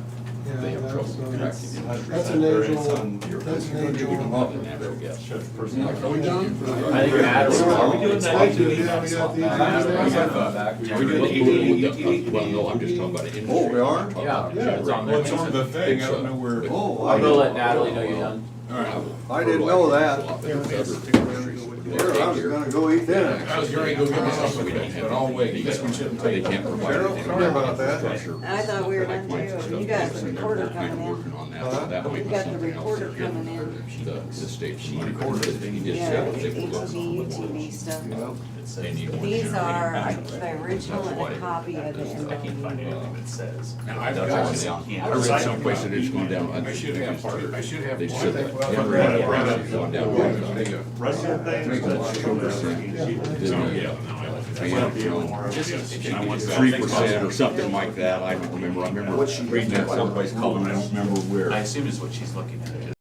yeah, They have trouble that's tracking an it. Are we done? I think Natalie, are we doing that? Thank you, yeah, we got the. Are we doing Well, no, I'm just talking about the industry. Oh, we are? Yeah. Yeah. Well, it's on the thing, I don't know where. Oh, I'm gonna let Natalie know you're done. All right. I didn't know that. There, I was gonna go eat dinner. I was going to go get myself a drink, but I'll wait. This one shouldn't They take. can't provide Cheryl, it. sorry about that. I thought we were done too. You got the recorder coming in. Working on that, so that might You be got the something else recorder they're coming getting in. for the state's money. He just Yeah, said they would look HD, on TV stuff. They need one These are generator. the original and a copy of the I can't find MOU. anything that says. Now, I've That's got, actually down. I read someplace that it's gone down. I should have part, I should have. They one. said that. Well, Generator right up. prices gone down. Then 3% or something like that, I don't remember, I remember reading that someplace, calling, I don't remember where. I assume is what she's looking at.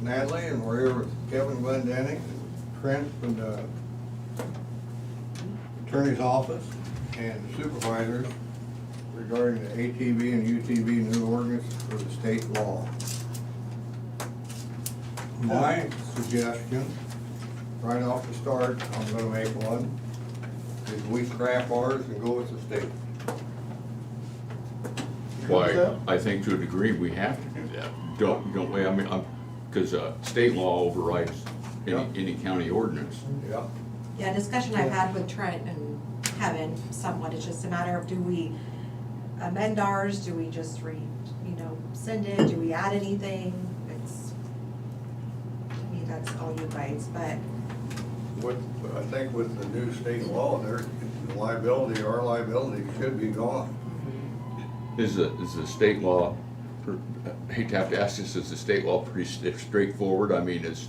Natalie, and we're here with Kevin Glendenning, Trent, and attorney's office and supervisors regarding the ATV and UTV new ordinance for the state law. My suggestion, right off the start, I'm gonna make one, is we scrap ours and go with the state. Why, I think to a degree, we have to do that, don't we? I mean, because state law overrides any county ordinance. Yeah. Yeah, discussion I've had with Trent and Kevin somewhat, it's just a matter of do we amend ours, do we just send it, do we add anything? It's, to me, that's all you guys, but What, I think with the new state law, their liability, our liability should be gone. Is the state law, I hate to have to ask this, is the state law pretty straightforward? I mean, is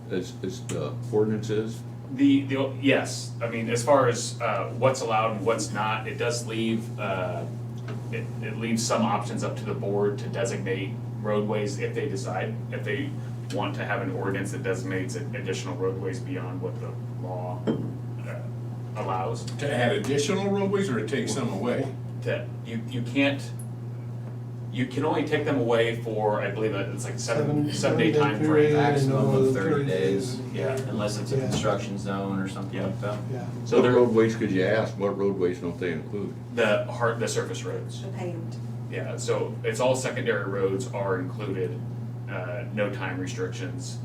the ordinances? Yes, I mean, as far as what's allowed and what's not, it does leave, it leaves some options up to the board to designate roadways if they decide, if they want to have an ordinance that designates additional roadways beyond what the law allows. To add additional roadways or to take some away? That you can't, you can only take them away for, I believe it's like seven-day time frame. Maximum of 30 days, Yeah. unless it's a construction zone or something like that. Yeah. So what roadways could you ask? What roadways don't they include? The surface roads. the paved. Yeah, so it's all secondary roads are included, no time restrictions.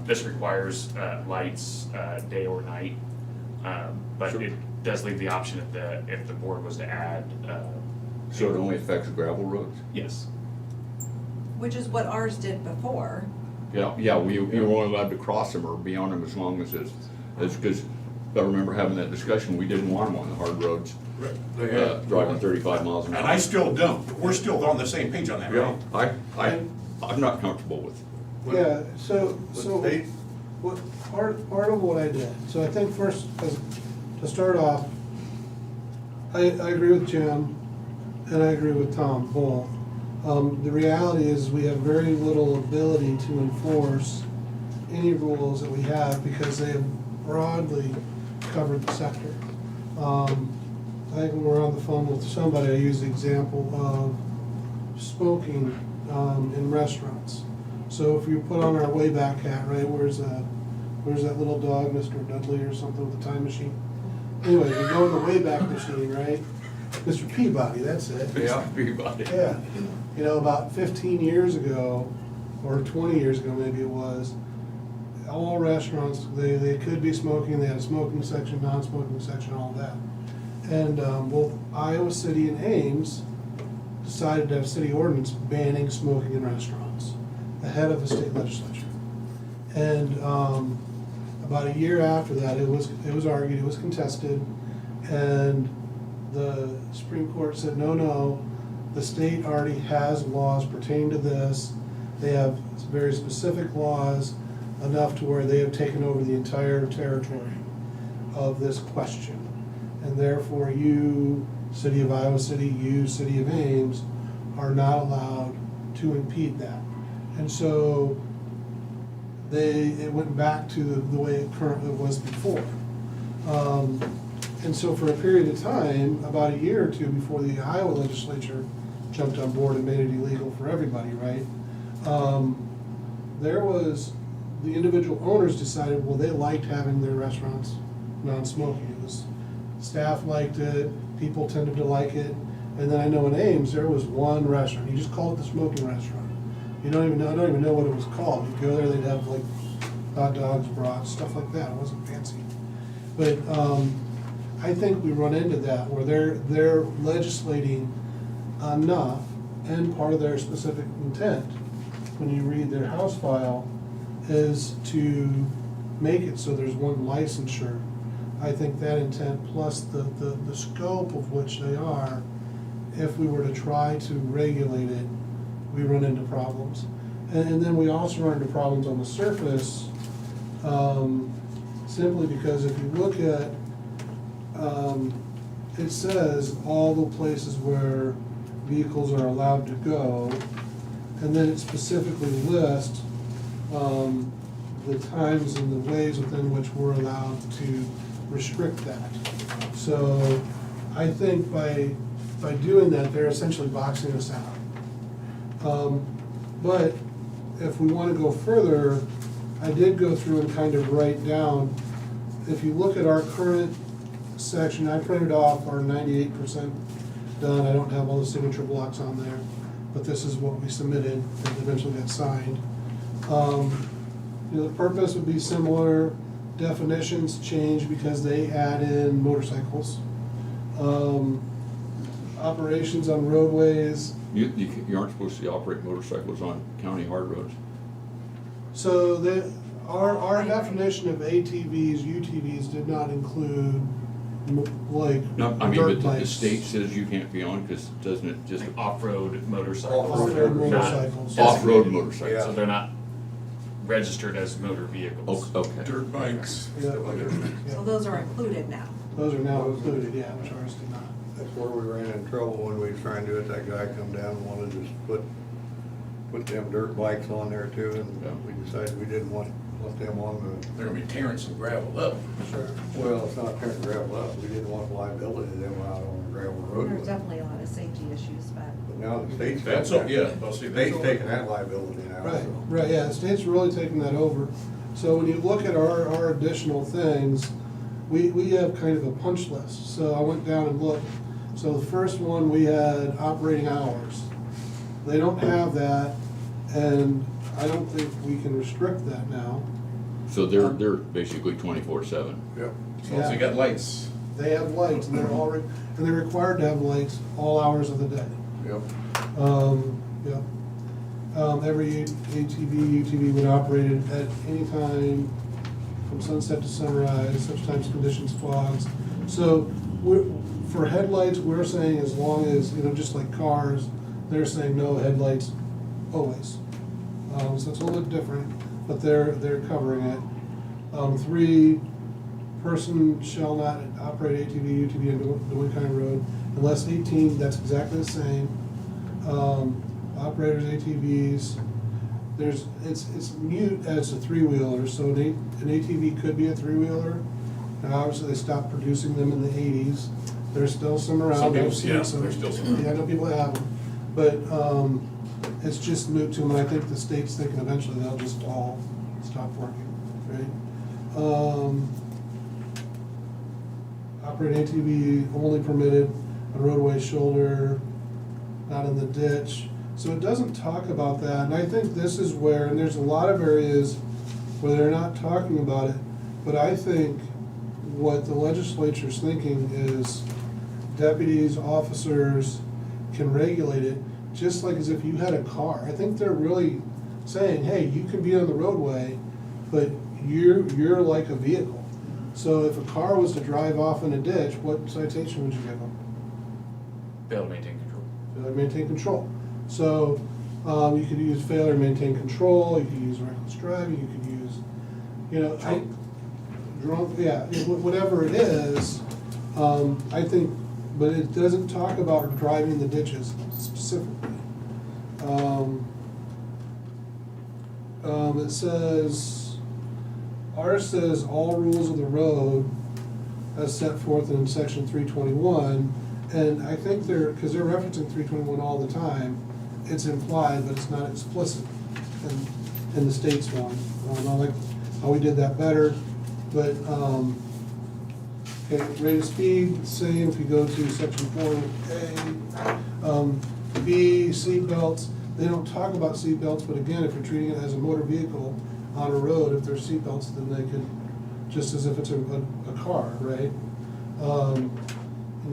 This requires lights, day or night, but Sure. it does leave the option if the board was to add. So it only affects gravel roads? Yes. Which is what ours did before. Yeah, we were only allowed to cross them or be on them as long as because I remember having that discussion, we didn't want them on the hard roads, driving 35 miles an hour. And I still don't. We're still on the same page on that, Yeah, right? I'm not comfortable with. Yeah, so, state? what, part of what I did, so I think first, to start off, I agree with Jim, and I agree with Tom, both. The reality is, we have very little ability to enforce any rules that we have, because they have broadly covered the sector. I think when we're on the phone with somebody, I used the example of smoking in restaurants. So if you put on our Wayback hat, right, where's that little dog, Mr. Dudley or something with the time machine? Anyway, we go in the Wayback machine, right? Mr. Peabody, that's it. Yeah, Peabody. Yeah, about 15 years ago, or 20 years ago maybe it was, all restaurants, they could be smoking, they had a smoking section, non-smoking section, all that. And both Iowa City and Ames decided to have city ordinance banning smoking in restaurants ahead of the state legislature. And about a year after that, it was argued, it was contested, and the Supreme Court said, no, the state already has laws pertaining to this. They have very specific laws, enough to where they have taken over the entire territory of this question. And therefore, you, City of Iowa City, you, City of Ames, are not allowed to impede that. And so it went back to the way it currently was before. And so for a period of time, about a year or two before the Iowa legislature jumped on board and made it illegal for everybody, right? The individual owners decided, well, they liked having their restaurants non-smoking. Staff liked it, people tended to like it. And then I know in Ames, there was one restaurant, you just call it the smoking restaurant. I don't even know what it was called. You'd go there, they'd have like hot dogs, brats, stuff like that. It wasn't fancy. But I think we run into that where they're legislating enough, and part of their specific intent, when you read their House file, is to make it so there's one licensure. I think that intent plus the scope of which they are, if we were to try to regulate it, we run into problems. And then we also run into problems on the surface, simply because if you look at, it says all the places where vehicles are allowed to go, and then it specifically lists the times and the ways within which we're allowed to restrict that. So I think by doing that, they're essentially boxing us out. But if we want to go further, I did go through and kind of write down, if you look at our current section, I printed off our 98% done. I don't have all the signature blocks on there, but this is what we submitted and eventually got signed. The purpose would be similar. Definitions change because they add in motorcycles. Operations on roadways. You aren't supposed to operate motorcycles on county hard roads. So our definition of ATVs, UTVs did not include like No, I mean, dirt but the bikes. state says you can't be on, because doesn't it just Off-road motorcycles. Off-road Not motorcycles. off-road designated. motorcycles? So they're not registered as motor vehicles. Okay. Dirt bikes. Yeah. So those are included now. Those are now included, yeah, which ours did not. That's where we ran into trouble when we was trying to do it. That guy come down and wanted to just put them dirt bikes on there too, and we decided we didn't want them on They're gonna be tearing some gravel up. Sure. well, it's not tearing gravel up. We didn't want liability of them out on the gravel road. There's definitely a lot of safety issues, but But now the state's. That's, got that. yeah, well, see, The that's state's all- taking that liability now, Right, so. right, yeah, the state's really taking that over. So when you look at our additional things, we have kind of a punch list. So I went down and looked. So the first one, we had operating hours. They don't have that, and I don't think we can restrict that now. So they're basically 24/7. Yep. As long as they got lights. They have lights, and they're required to have lights all hours of the day. Yep. Yeah. Every ATV, UTV would operate at any time from sunset to sunrise, such times conditions fogs. So for headlights, we're saying as long as, just like cars, they're saying no headlights always. So it's a little bit different, but they're covering it. 3, person shall not operate ATV, UTV on Des County Road unless 18, that's exactly the same. Operators, ATVs, it's mute as a 3-wheeler, so an ATV could be a 3-wheeler. Now, obviously, they stopped producing them in the 80s. There's still some around. Some people, I've seen yeah, some. there's still some. Yeah, I know people that have them, but it's just moot to them, and I think the state's thinking eventually they'll just all stop working, right? Operate ATV only permitted on roadway shoulder, not in the ditch. So it doesn't talk about that, and I think this is where, and there's a lot of areas where they're not talking about it, but I think what the legislature's thinking is deputies, officers can regulate it, just like as if you had a car. I think they're really saying, hey, you can be on the roadway, but you're like a vehicle. So if a car was to drive off in a ditch, what citation would you give them? Fail to maintain control. Failure to maintain control. So, you could use failure to maintain control, you could use reckless driving, you could use, drunk, yeah, whatever it is, I think, but it doesn't talk about driving the ditches specifically. It says, ours says all rules of the road as set forth in section 321, and I think because they're referencing 321 all the time, it's implied, but it's not explicit in the state's one. I like how we did that better, but, okay, rate of speed, same if you go to section 4A. B, seatbelts, they don't talk about seatbelts, but again, if you're treating it as a motor vehicle on a road, if there's seatbelts, then they could, just as if it's a car, right? And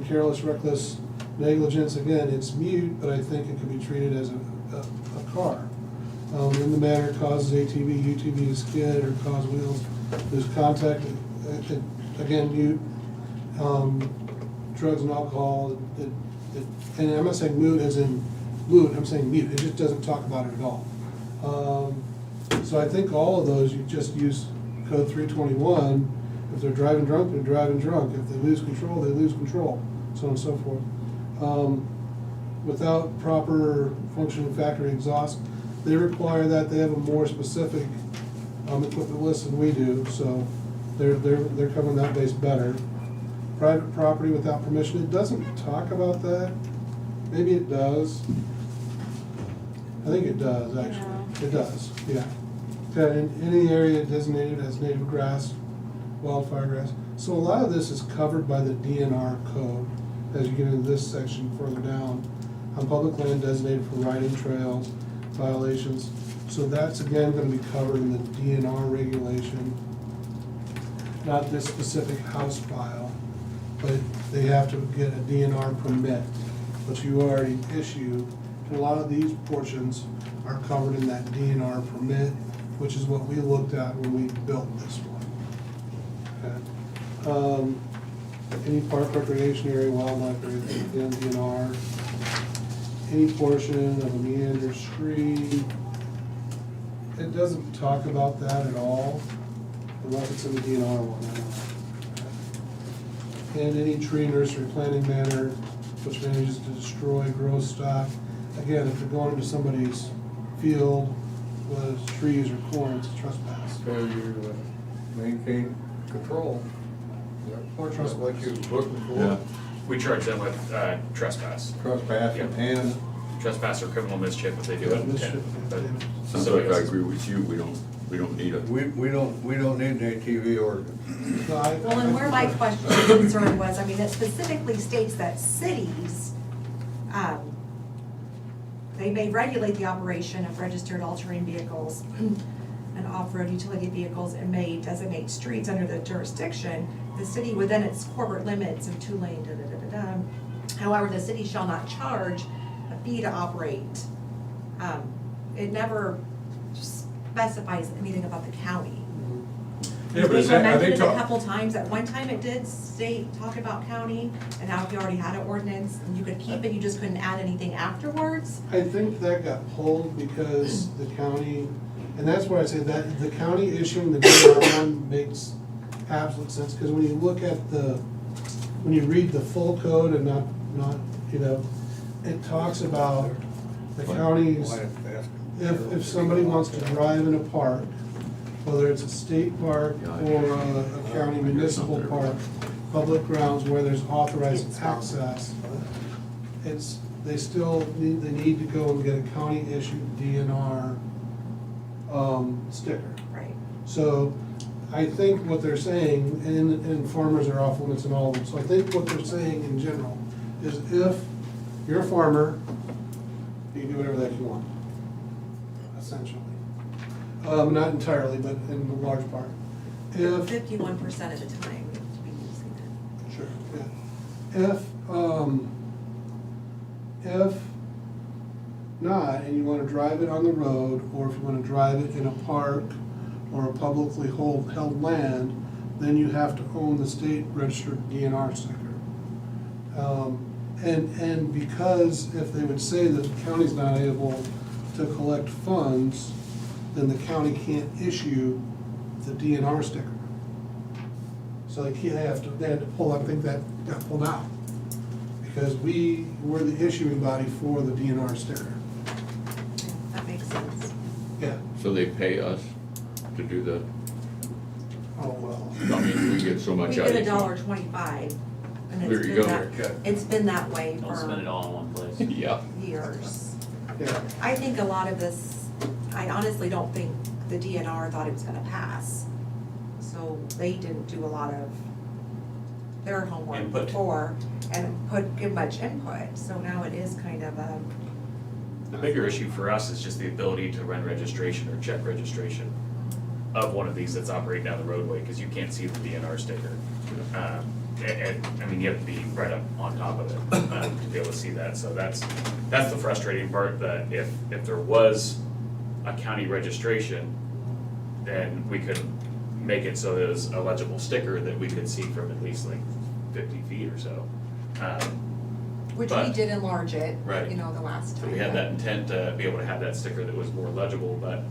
careless, reckless, negligence, again, it's mute, but I think it could be treated as a car. In the manner it causes ATV, UTV to skid or cause wheels, there's contact, again, mute. Drugs and alcohol, and I'm not saying mute as in mute, I'm saying mute, it just doesn't talk about it at all. So I think all of those, you just use code 321. If they're driving drunk, they're driving drunk. If they lose control, they lose control, so on and so forth. Without proper functioning factory exhaust, they require that they have a more specific equipment list than we do, so they're covering that base better. private property without permission, it doesn't talk about that. Maybe it does. I think it does, actually. It does, yeah. That in any area designated as native grass, wildfire grass. So a lot of this is covered by the DNR code as you get into this section further down. On public land designated for riding trails, violations. So that's again gonna be covered in the DNR regulation. Not this specific house file, but they have to get a DNR permit, which you already issued. And a lot of these portions are covered in that DNR permit, which is what we looked at when we built this one. Okay. Any park, recreation area, wildlife area, again, DNR. Any portion of a meander stream. It doesn't talk about that at all, unless it's in the DNR one. And any tree nursery planting manner which manages to destroy growth stock. Again, if you're going into somebody's field with trees or corn, it's a trespass. Failure to maintain control. Or Just like you was looking Yeah. for. We charge them with trespass. Trespass and. Trespass or criminal mischief if they do it. Mischief, But- yeah. Sounds So like I yes. agree with you, we don't need it. We don't need an ATV ordinance. No, Well, and where my question or concern was, I mean, it specifically states that cities, they may regulate the operation of registered all-terrain vehicles and off-road utility vehicles and may designate streets under the jurisdiction, the city within its corporate limits of two-lane, da-da-da-da-da. However, the city shall not charge a fee to operate. It never specifies anything about the county. Yeah, but is that, are They they mentioned it a talking? couple times, at one time it did talk about county, and now if you already had an ordinance, and you could keep it, you just couldn't add anything afterwards. I think that got pulled because the county, and that's why I say that, the county issuing the DNR one makes absolute sense, because when you look at when you read the full code and not, it talks about the counties, if somebody wants to drive in a park, whether it's a state park or a county municipal park, public grounds where there's authorized access, they still need to go and get a county issued DNR sticker. Right. So I think what they're saying, and farmers are off limits and all of them, so I think what they're saying in general is if you're a farmer, you can do whatever the heck you want, essentially. Not entirely, but in a large part. If 51% of the time, we have to be using it. Sure, yeah. If not, and you wanna drive it on the road, or if you wanna drive it in a park or a publicly held land, then you have to own the state registered DNR sticker. And because if they would say that the county's not able to collect funds, then the county can't issue the DNR sticker. So they had to pull, I think that got pulled out. Because we were the issuing body for the DNR sticker. That makes sense. Yeah. So they pay us to do the, Oh, well. I mean, we get so much We out of get it. $1.25, and There it's you been go. that, it's been that way Don't spend it for all in one place. Yeah. years. Yeah. I think a lot of this, I honestly don't think the DNR thought it was gonna pass. So they didn't do a lot of their homework Input. before and give much input, so now it is kind of a, The bigger issue for us is just the ability to run registration or check registration of one of these that's operating down the roadway, because you can't see the DNR sticker. I mean, you have to be right up on top of it to be able to see that, so that's the frustrating part, that if there was a county registration, then we could make it so there's a legible sticker that we could see from at least like 50 feet or so. which we But- did enlarge it, Right. you know, the last So time. we had that intent to be able to have that sticker that was more legible, but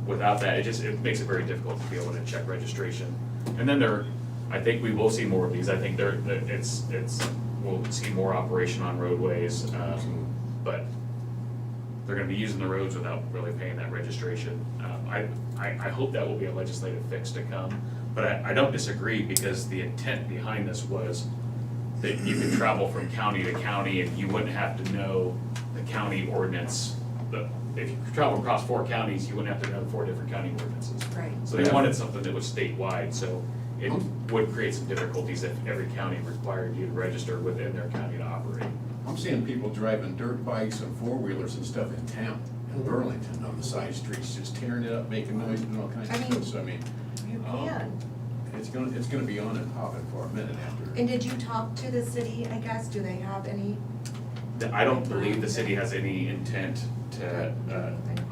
without that, it makes it very difficult to be able to check registration. And then I think we will see more of these, I think we'll see more operation on roadways, but they're gonna be using the roads without really paying that registration. I hope that will be a legislative fix to come, But I don't disagree, because the intent behind this was that you could travel from county to county and you wouldn't have to know the county ordinance. If you travel across 4 counties, you wouldn't have to know 4 different county ordinances. Right. So they wanted something that was statewide, so it would create some difficulties if every county required you to register within their county to operate. I'm seeing people driving dirt bikes and four-wheelers and stuff in town, in Burlington, on the side streets, just tearing it up, making noise and all kinds of stuff, so I mean, You can. it's gonna be on and popping for a minute after. And did you talk to the city, I guess, do they have any? I don't believe the city has any intent to,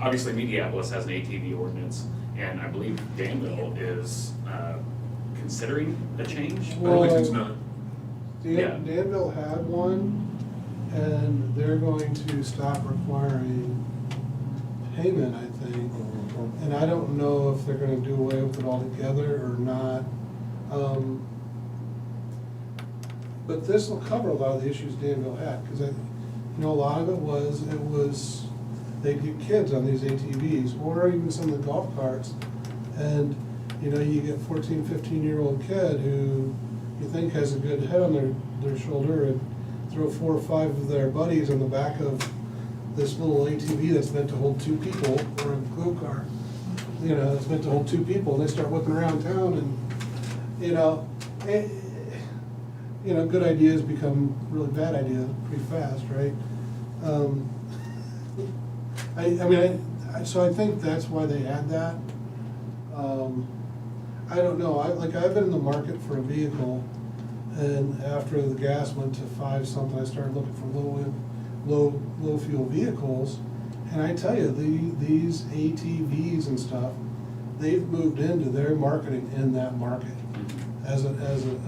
obviously Minneapolis has an ATV ordinance, and I believe Danville is considering a change. Burlington's not. Yeah. Danville had one, and they're going to stop requiring payment, I think. And I don't know if they're gonna do away with it altogether or not. But this will cover a lot of the issues Danville had, because a lot of it was, they'd get kids on these ATVs, or even some of the golf carts, and, you get 14, 15-year-old kid who you think has a good head on their shoulder, and throw 4 or 5 of their buddies on the back of this little ATV that's meant to hold 2 people, or a go-kart, it's meant to hold 2 people, and they start whipping around town, and, good ideas become really bad ideas pretty fast, right? So I think that's why they had that. I don't know, I've been in the market for a vehicle, and after the gas went to 5 something, I started looking for low fuel vehicles, and I tell you, these ATVs and stuff, they've moved into their marketing in that market as a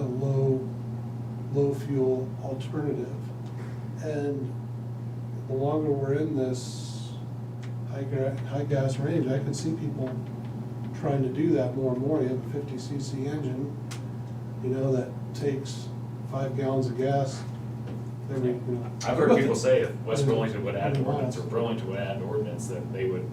low fuel alternative. And the longer we're in this high gas range, I can see people trying to do that more and more. You have a 50cc engine, that takes 5 gallons of gas every, I've heard people say if West Burlington would add an ordinance, or Burlington would add an ordinance, that they would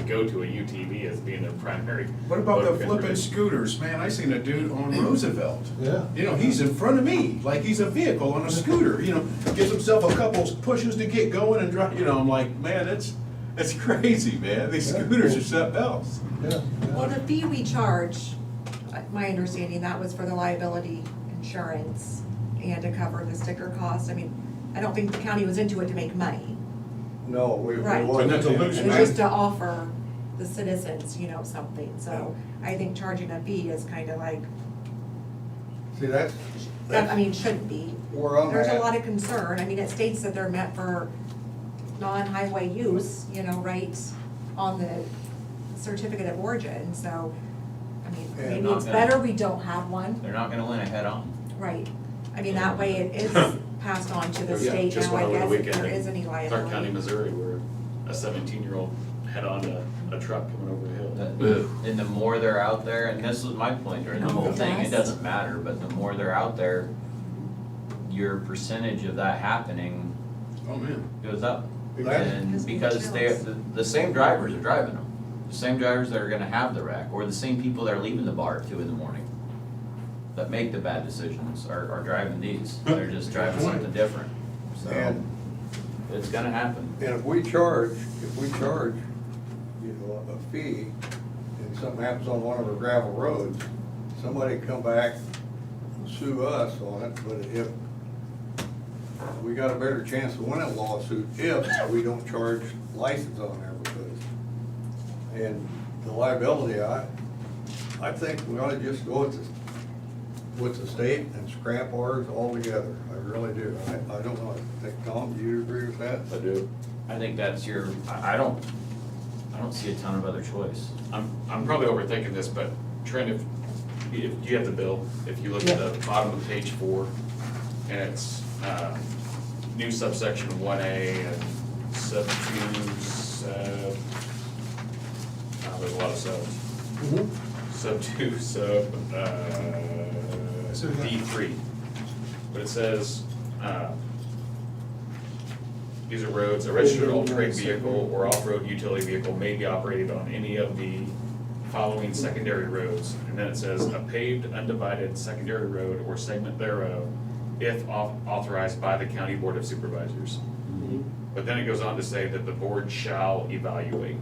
go to a UTV as being their primary. What about mode the of flipping transportation. scooters, man? I seen a dude on Roosevelt. Yeah. He's in front of me, like he's a vehicle on a scooter, gives himself a couple pushes to get going and drive, I'm like, man, it's crazy, man. These scooters are something else. Yeah. Well, the fee we charge, my understanding, that was for the liability insurance and to cover the sticker cost. I mean, I don't think the county was into it to make money. No, we Right. wasn't. But that's a lose It was just to offer the citizens, something. So I think charging a fee is kind of like, See, that's shouldn't be. where I'm There's a at. lot of concern. It states that they're meant for non-highway use, right on the certificate of origin. So, Yeah, maybe not it's gonna- better we don't have one. They're not gonna win a head-on. Right. That way it is passed on to the Yeah, state just now, went I over the guess, if weekend there in is any Clark County, liability. Missouri, where a 17-year-old had on a truck coming over the hill. And the more they're out there, and this was my point during the whole thing, it doesn't matter, but the more they're out there, your percentage of that happening Oh, man. goes up. That's- And because the same drivers are driving them, the same drivers that are gonna have the wreck, or the same people that are leaving the bar at 2 in the morning that make the bad decisions are driving these. They're just driving something different. So And- it's gonna happen. And if we charge, a fee, and something happens on one of our gravel roads, somebody come back and sue us on it, but if, we got a better chance of winning a lawsuit if we don't charge license on there, because, and the liability, I think we ought to just go with the state and scrap ours altogether. I really do. I don't know. I think, Tom, do you agree with that? I do. I think that's I don't see a ton of other choice. I'm probably overthinking this, but Trent, if you have the bill, if you look at the bottom of page 4, and it's new subsection 1A and sub 2, there's a lot of subs. Sub 2, D3. But it says, these are roads, a registered all-terrain vehicle or off-road utility vehicle may be operated on any of the following secondary roads, and then it says a paved undivided secondary road or segment thereof, if authorized by the county board of supervisors. But then it goes on to say that the board shall evaluate.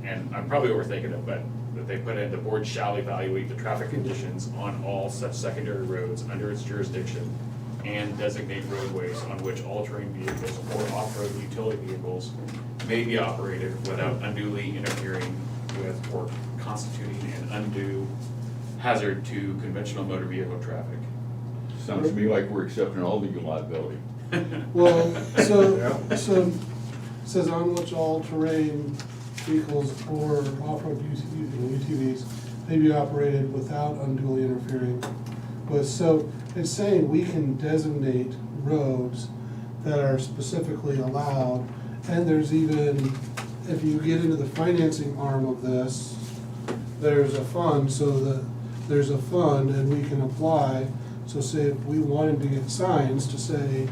And I'm probably overthinking it, but that they put in, the board shall evaluate the traffic conditions on all such secondary roads under its jurisdiction and designate roadways on which all-terrain vehicles or off-road utility vehicles may be operated without unduly interfering with or constituting an undue hazard to conventional motor vehicle traffic. Sounds to me like we're accepting all legal liability. Well, so it says on which all-terrain vehicles or off-road UTVs may be operated without unduly interfering with, so it's saying we can designate roads that are specifically allowed, and there's even, if you get into the financing arm of this, there's a fund, so that, there's a fund and we can apply, so say if we wanted to get signs to say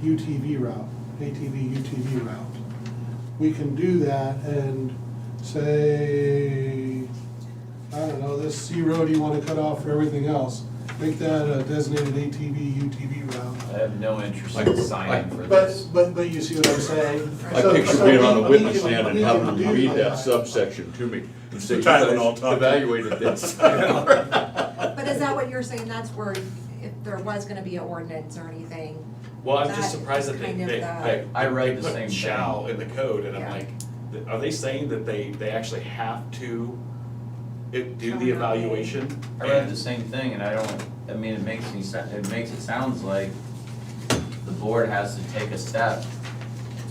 UTV route, ATV UTV route, we can do that and say, I don't know, this C road you wanna cut off for everything else, make that a designated ATV UTV route. I have no interest in signing for But, this. but you see what I'm saying? I picture being on a witness stand and having them read that subsection to me and say, you guys evaluated this. But is that what you're saying, that's where, if there was gonna be an ordinance or anything? Well, I'm just that surprised that is they, kind of they, the- I read they the put same thing. shall in the code, and I'm Yeah. like, are they saying that they actually have to do Oh, the no. evaluation? I read the same thing, and I mean, it makes it sounds like the board has to take a step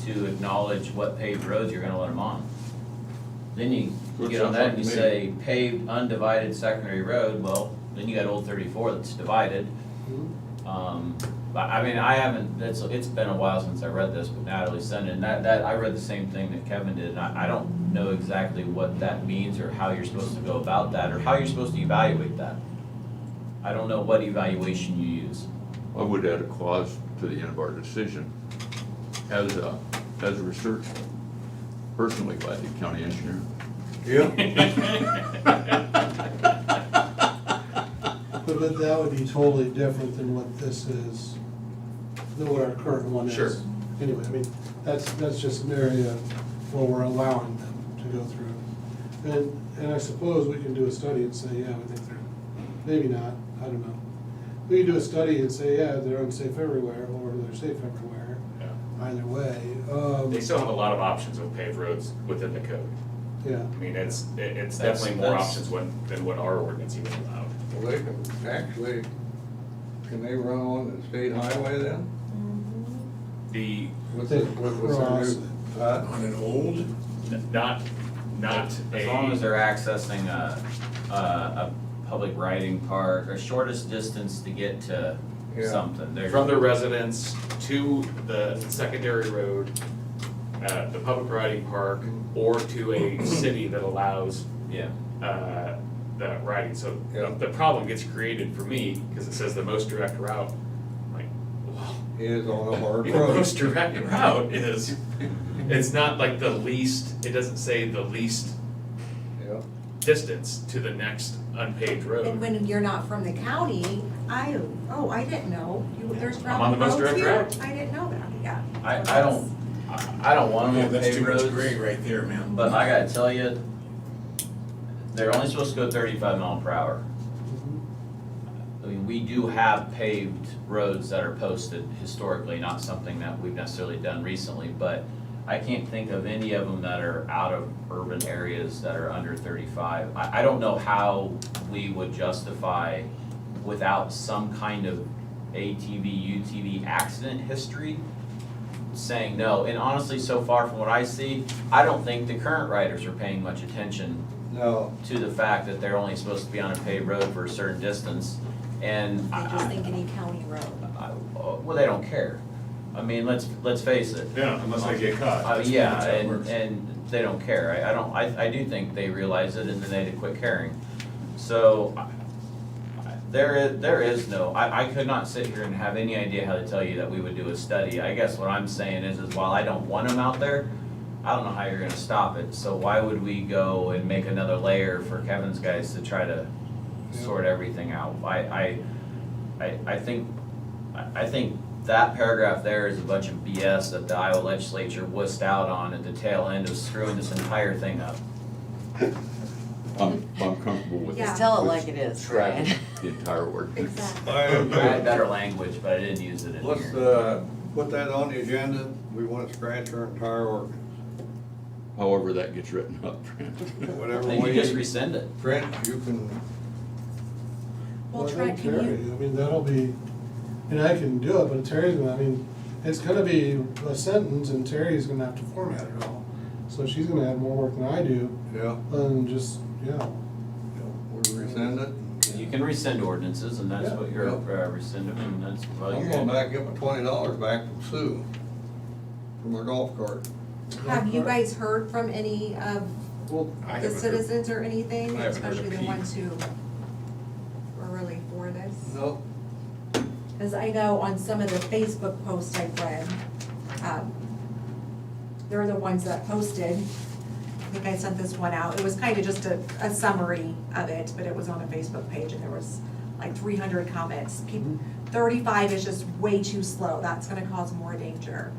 to acknowledge what paved roads you're gonna let them on. Then you Good get on sounds that like and you to me. say paved undivided secondary road, well, then you got Old 34 that's divided. But I mean, I haven't, it's been a while since I read this, but Natalie sent it, and that, I read the same thing that Kevin did, and I don't know exactly what that means or how you're supposed to go about that, or how you're supposed to evaluate that. I don't know what evaluation you use. I would add a clause to the end of our decision as researched personally by the county engineer. But that would be totally different than what this is, than what our current one is. Sure. Anyway, I mean, that's just an area where we're allowing them to go through. And I suppose we can do a study and say, yeah, we think they're, maybe not, I don't know. We can do a study and say, yeah, they're unsafe everywhere, or they're safe everywhere, Yeah. either way. They still have a lot of options with paved roads within the code. Yeah. I mean, it's That's- definitely more that's- options than what our ordinance even allowed. Well, they can, actually, can they run on the state highway then? The, With They the, with their cross new, it. On an old, not As long as a, they're accessing a public riding park, or shortest distance to get to Yeah. something. from the residence to the secondary road, the public riding park, or to a city that allows Yeah. the riding. So Yeah. the problem gets created for me, because it says the most direct route. I'm like, well, is on a hard the road. most direct route is, it's not like the least, it doesn't say the least Yeah. distance to the next unpaved And road. when you're not from the county, I didn't know, there's I'm on the gravel most roads direct here, route. I didn't know that, yeah. I don't want them Yeah, on that's paved too much roads, gray right there, man. but I gotta tell you, they're only supposed to go 35 mile per hour. I mean, we do have paved roads that are posted historically, not something that we've necessarily done recently, but I can't think of any of them that are out of urban areas that are under 35. I don't know how we would justify, without some kind of ATV, UTV accident history, saying no. And honestly, so far from what I see, I don't think the current riders are paying much attention to the fact that they're only supposed to be on a paved road for a certain distance. And They just think any county road. well, they don't care. I mean, let's face it. Yeah, unless they get caught. That's Yeah, how it works. and they don't care. I do think they realize it and then they quit caring. So there is no, I could not sit here and have any idea how to tell you that we would do a study. I guess what I'm saying is while I don't want them out there, I don't know how you're gonna stop it, so why would we go and make another layer for Kevin's guys to try to sort everything out? I think that paragraph there is a bunch of BS that the Iowa legislature wussed out on at the tail end of screwing this entire thing up. I'm comfortable with. Yeah. Just tell it with like it is, Brian. scrapping the entire ordinance. Exactly. I had better language, but I didn't use it in Let's, here. put that on the agenda. We want to scratch our entire ordinance. However that gets written up. Whatever Then way. you just rescind it. Trent, you can, Well, I Trent, think can Terry, you, I mean, that'll be, and I can do it, but Terry's gonna, I mean, it's gonna be a sentence and Terry's gonna have to format it all. So she's gonna have more work than I do, yeah, and just, we'll rescind it. You can rescind ordinances, and that's Yeah. what you're rescinding, and that's what I'm you're going gonna back, get my $20 back from Sue, for my golf cart. have you guys heard from any of Well, I the haven't heard. citizens or anything, I haven't heard a especially the peep. ones who were really for this? No, Because I know on some of the Facebook posts I've read, they're the ones that posted. I think I sent this one out. It was kind of just a summary of it, but it was on a Facebook page and there was like 300 comments. 35 is just way too slow. That's gonna cause more danger.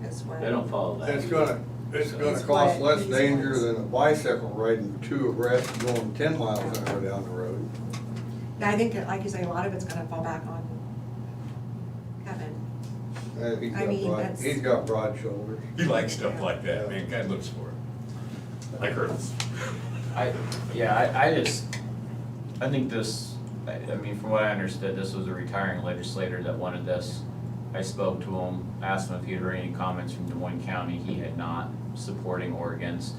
Is what. They don't follow that. it's gonna It's cost what less these danger ones- than a bicycle riding 2 abreast going 10 miles an hour down the road. Yeah, I think, like you say, a lot of it's gonna fall back on Kevin. I mean, that's- He's got broad shoulders. He likes stuff like that, man, guy lives for it. Like hurdles. I think this, I mean, from what I understood, this was a retiring legislator that wanted this. I spoke to him, asked him if he had heard any comments from Des Moines County, he had not, supporting or against.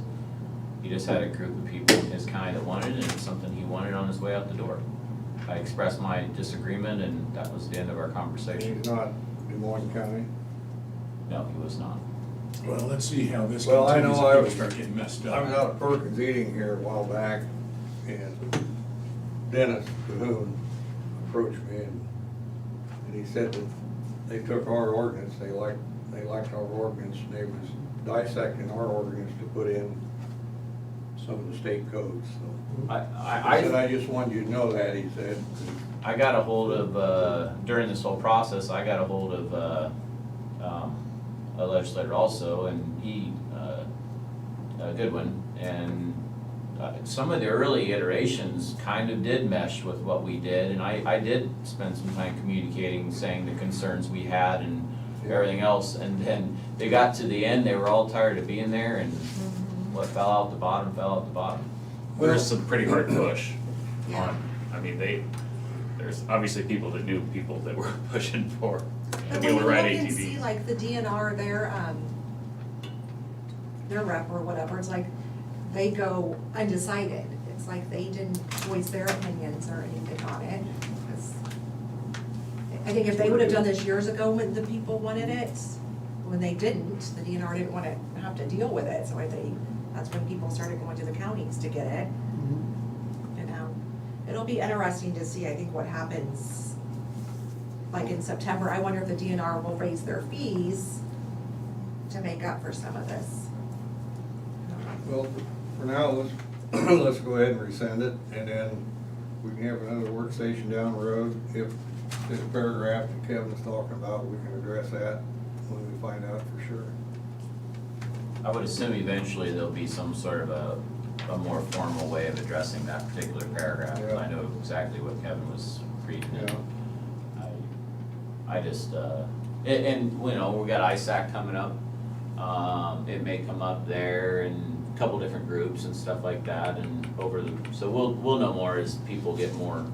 He just had a group of people in his county that wanted it, and it's something he wanted on his way out the door. I expressed my disagreement, and that was the end of our conversation. He's not Des Moines County. No, he was not. Well, let's see how this Well, I continues, know if I people was, start getting messed I was up. out at Perkins Eating here a while back, and Dennis Cahoon approached me, and he said that they took our ordinance, they liked our ordinance, and they was dissecting our ordinance to put in some of the state codes, so. I said, I just wanted you to know that, he said. I got a hold of, during this whole process, I got a hold of, a legislator also, and he, Goodwin, and some of the early iterations kind of did mesh with what we did, and I did spend some time communicating, saying the concerns we had and everything else, and then they got to the end, they were all tired of being there, and what fell out the bottom, fell out the bottom. There's some pretty hard push Yeah. on, I mean, there's obviously people that knew people that were pushing for to But be when able you to ride look and see ATVs. like the DNR, their rep or whatever, it's like they go undecided. It's like they didn't voice their opinions or anything on it. 'Cause I think if they would have done this years ago when the people wanted it, when they didn't, the DNR didn't want to have to deal with it, so I think that's when people started going to the counties to get it. You know, it'll be interesting to see, I think, what happens, like in September. I wonder if the DNR will raise their fees to make up for some of this. Well, for now, let's go ahead and rescind it, and then we can have another work station down the road. If this paragraph that Kevin's talking about, we can address that when we find out for sure. I would assume eventually there'll be some sort of a more formal way of addressing that particular paragraph. Yeah. I know exactly what Kevin was reading. Yeah. I just, and, you know, we got ISAC coming up. It may come up there and a couple different groups and stuff like that, and so we'll know more as people get more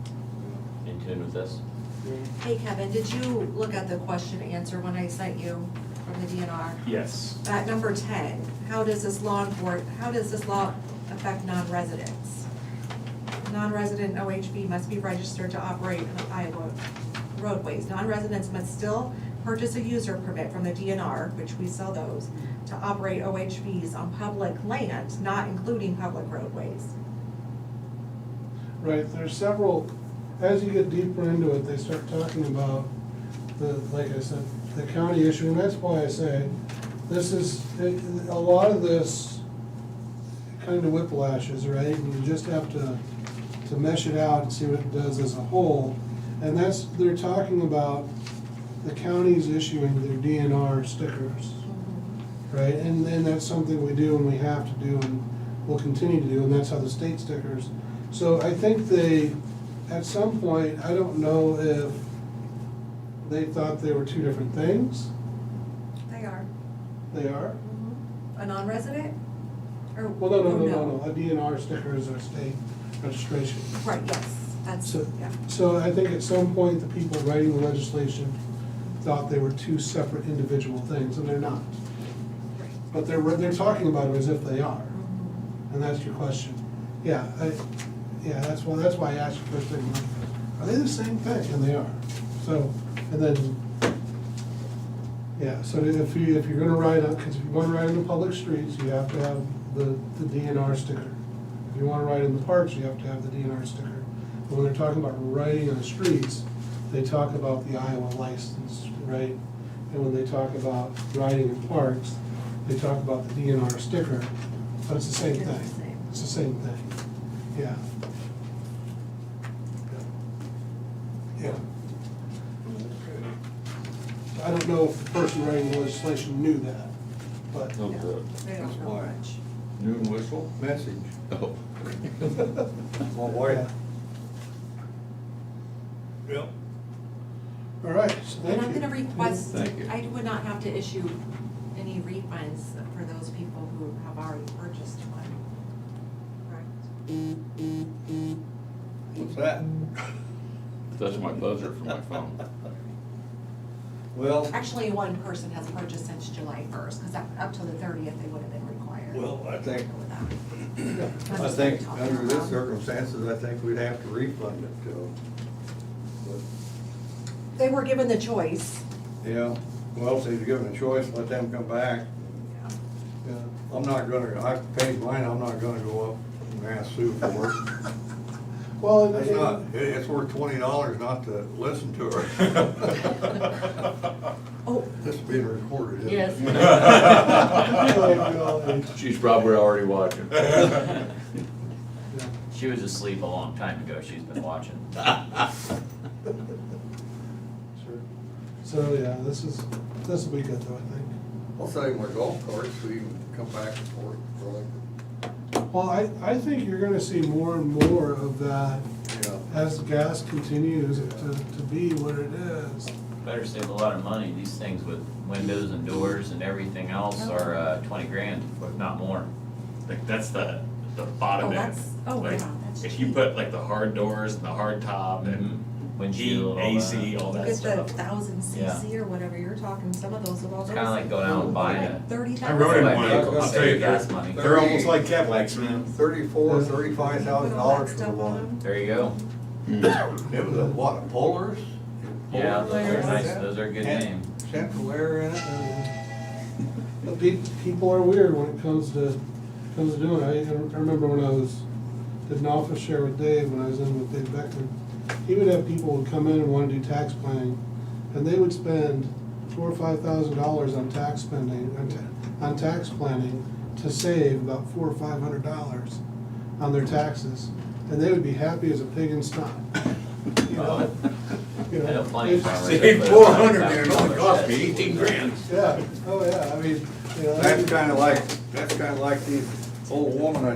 in tune with this. Hey Kevin, did you look at the question answer when I sent you from the DNR? Yes. At number 10, how does this law affect non-residents? Non-resident OHV must be registered to operate in Iowa roadways. Non-residents must still purchase a user permit from the DNR, which we sell those, to operate OHVs on public land, not including public roadways. Right, there's several, as you get deeper into it, they start talking about the, like I said, the county issue, and that's why I say, this is, a lot of this kind of whiplashes, right? And you just have to mesh it out and see what it does as a whole. And that's, they're talking about the counties issuing their DNR stickers, right? And that's something we do and we have to do and we'll continue to do, and that's how the state stickers. So I think they, at some point, I don't know if they thought they were two different things. They are. They are? A non-resident? Or, Well, no, oh, a DNR sticker is a state registration. Right, yes, that's, So, yeah. so I think at some point, the people writing the legislation thought they were two separate individual things, and they're not. But they're talking about it as if they are, and that's your question. Yeah, that's why I asked you first thing, are they the same thing? And they are. So, and then, yeah, so if you're gonna ride on, because if you wanna ride on the public streets, you have to have the DNR sticker. If you wanna ride in the parks, you have to have the DNR sticker. But when they're talking about riding on the streets, they talk about the Iowa license, right? And when they talk about riding in parks, they talk about the DNR sticker, but it's the same thing. It's the same thing, yeah. Yeah. I don't know if the person writing the legislation knew that, but. No good. They That's don't know why. much. Noon whistle? Message. Oh. Well, why? Yep. All right, so thank And you. I'm gonna request, Thank you. I would not have to issue any refunds for those people who have already purchased one. Correct? What's that? That's my buzzer for my phone. Well, Actually, one person has purchased since July first, because up to the 30th, they would have been required. well, I think, With that. I That's what think we're talking under this about. circumstances, I think we'd have to refund it, so. They were given the choice. But, yeah, well, so if you're given a choice, let them come back. Yeah, I'm not gonna, I paid mine, I'm not gonna go up and ask Sue for it. Well, It's not, it's worth $20 not to listen to her. Oh. This is being recorded, isn't it? Yes. She's probably already watching. She was asleep a long time ago, she's been watching. Sure. So, yeah, this will be good though, I think. I'll sell you my golf carts so you can come back and forth for like, Well, I think you're gonna see more and more of that yeah. as gas continues to be what it is. Better save a lot of money, these things with windows and doors and everything else are 20 grand, if not more. Like, that's the bottom Oh, end. that's- oh, Like, yeah, that's if you put like the hard doors and the hard top and heat, Windshield, all AC, that. all that Look at the stuff. 1000 cc or whatever you're talking, some of those will all go. It's kinda like go down and buy a. 30,000. I rode in Buy a one, vehicle, I'll save tell you, gas money. they're almost like Cadillacs, man. $34,000, Put $35,000 all that for the stuff on one. them. There you go. It was a, what, a Polars? Yeah, those are Polars, nice, yeah. those are a good Had name. Central air in it. But people are weird when it comes to doing it. I remember when I did an office share with Dave, when I was in with Dave Beckman, he would have people who come in and want to do tax planning, and they would spend $4,000 or $5,000 on tax spending, on tax planning to save about $400 or $500 on their taxes, and they would be happy as a pig in sty. You know? You I know know, plenty of it's- farmers. Saved 400 and it only cost me 18 grand. Yeah, oh yeah, I mean, you know. That's kinda like these old woman I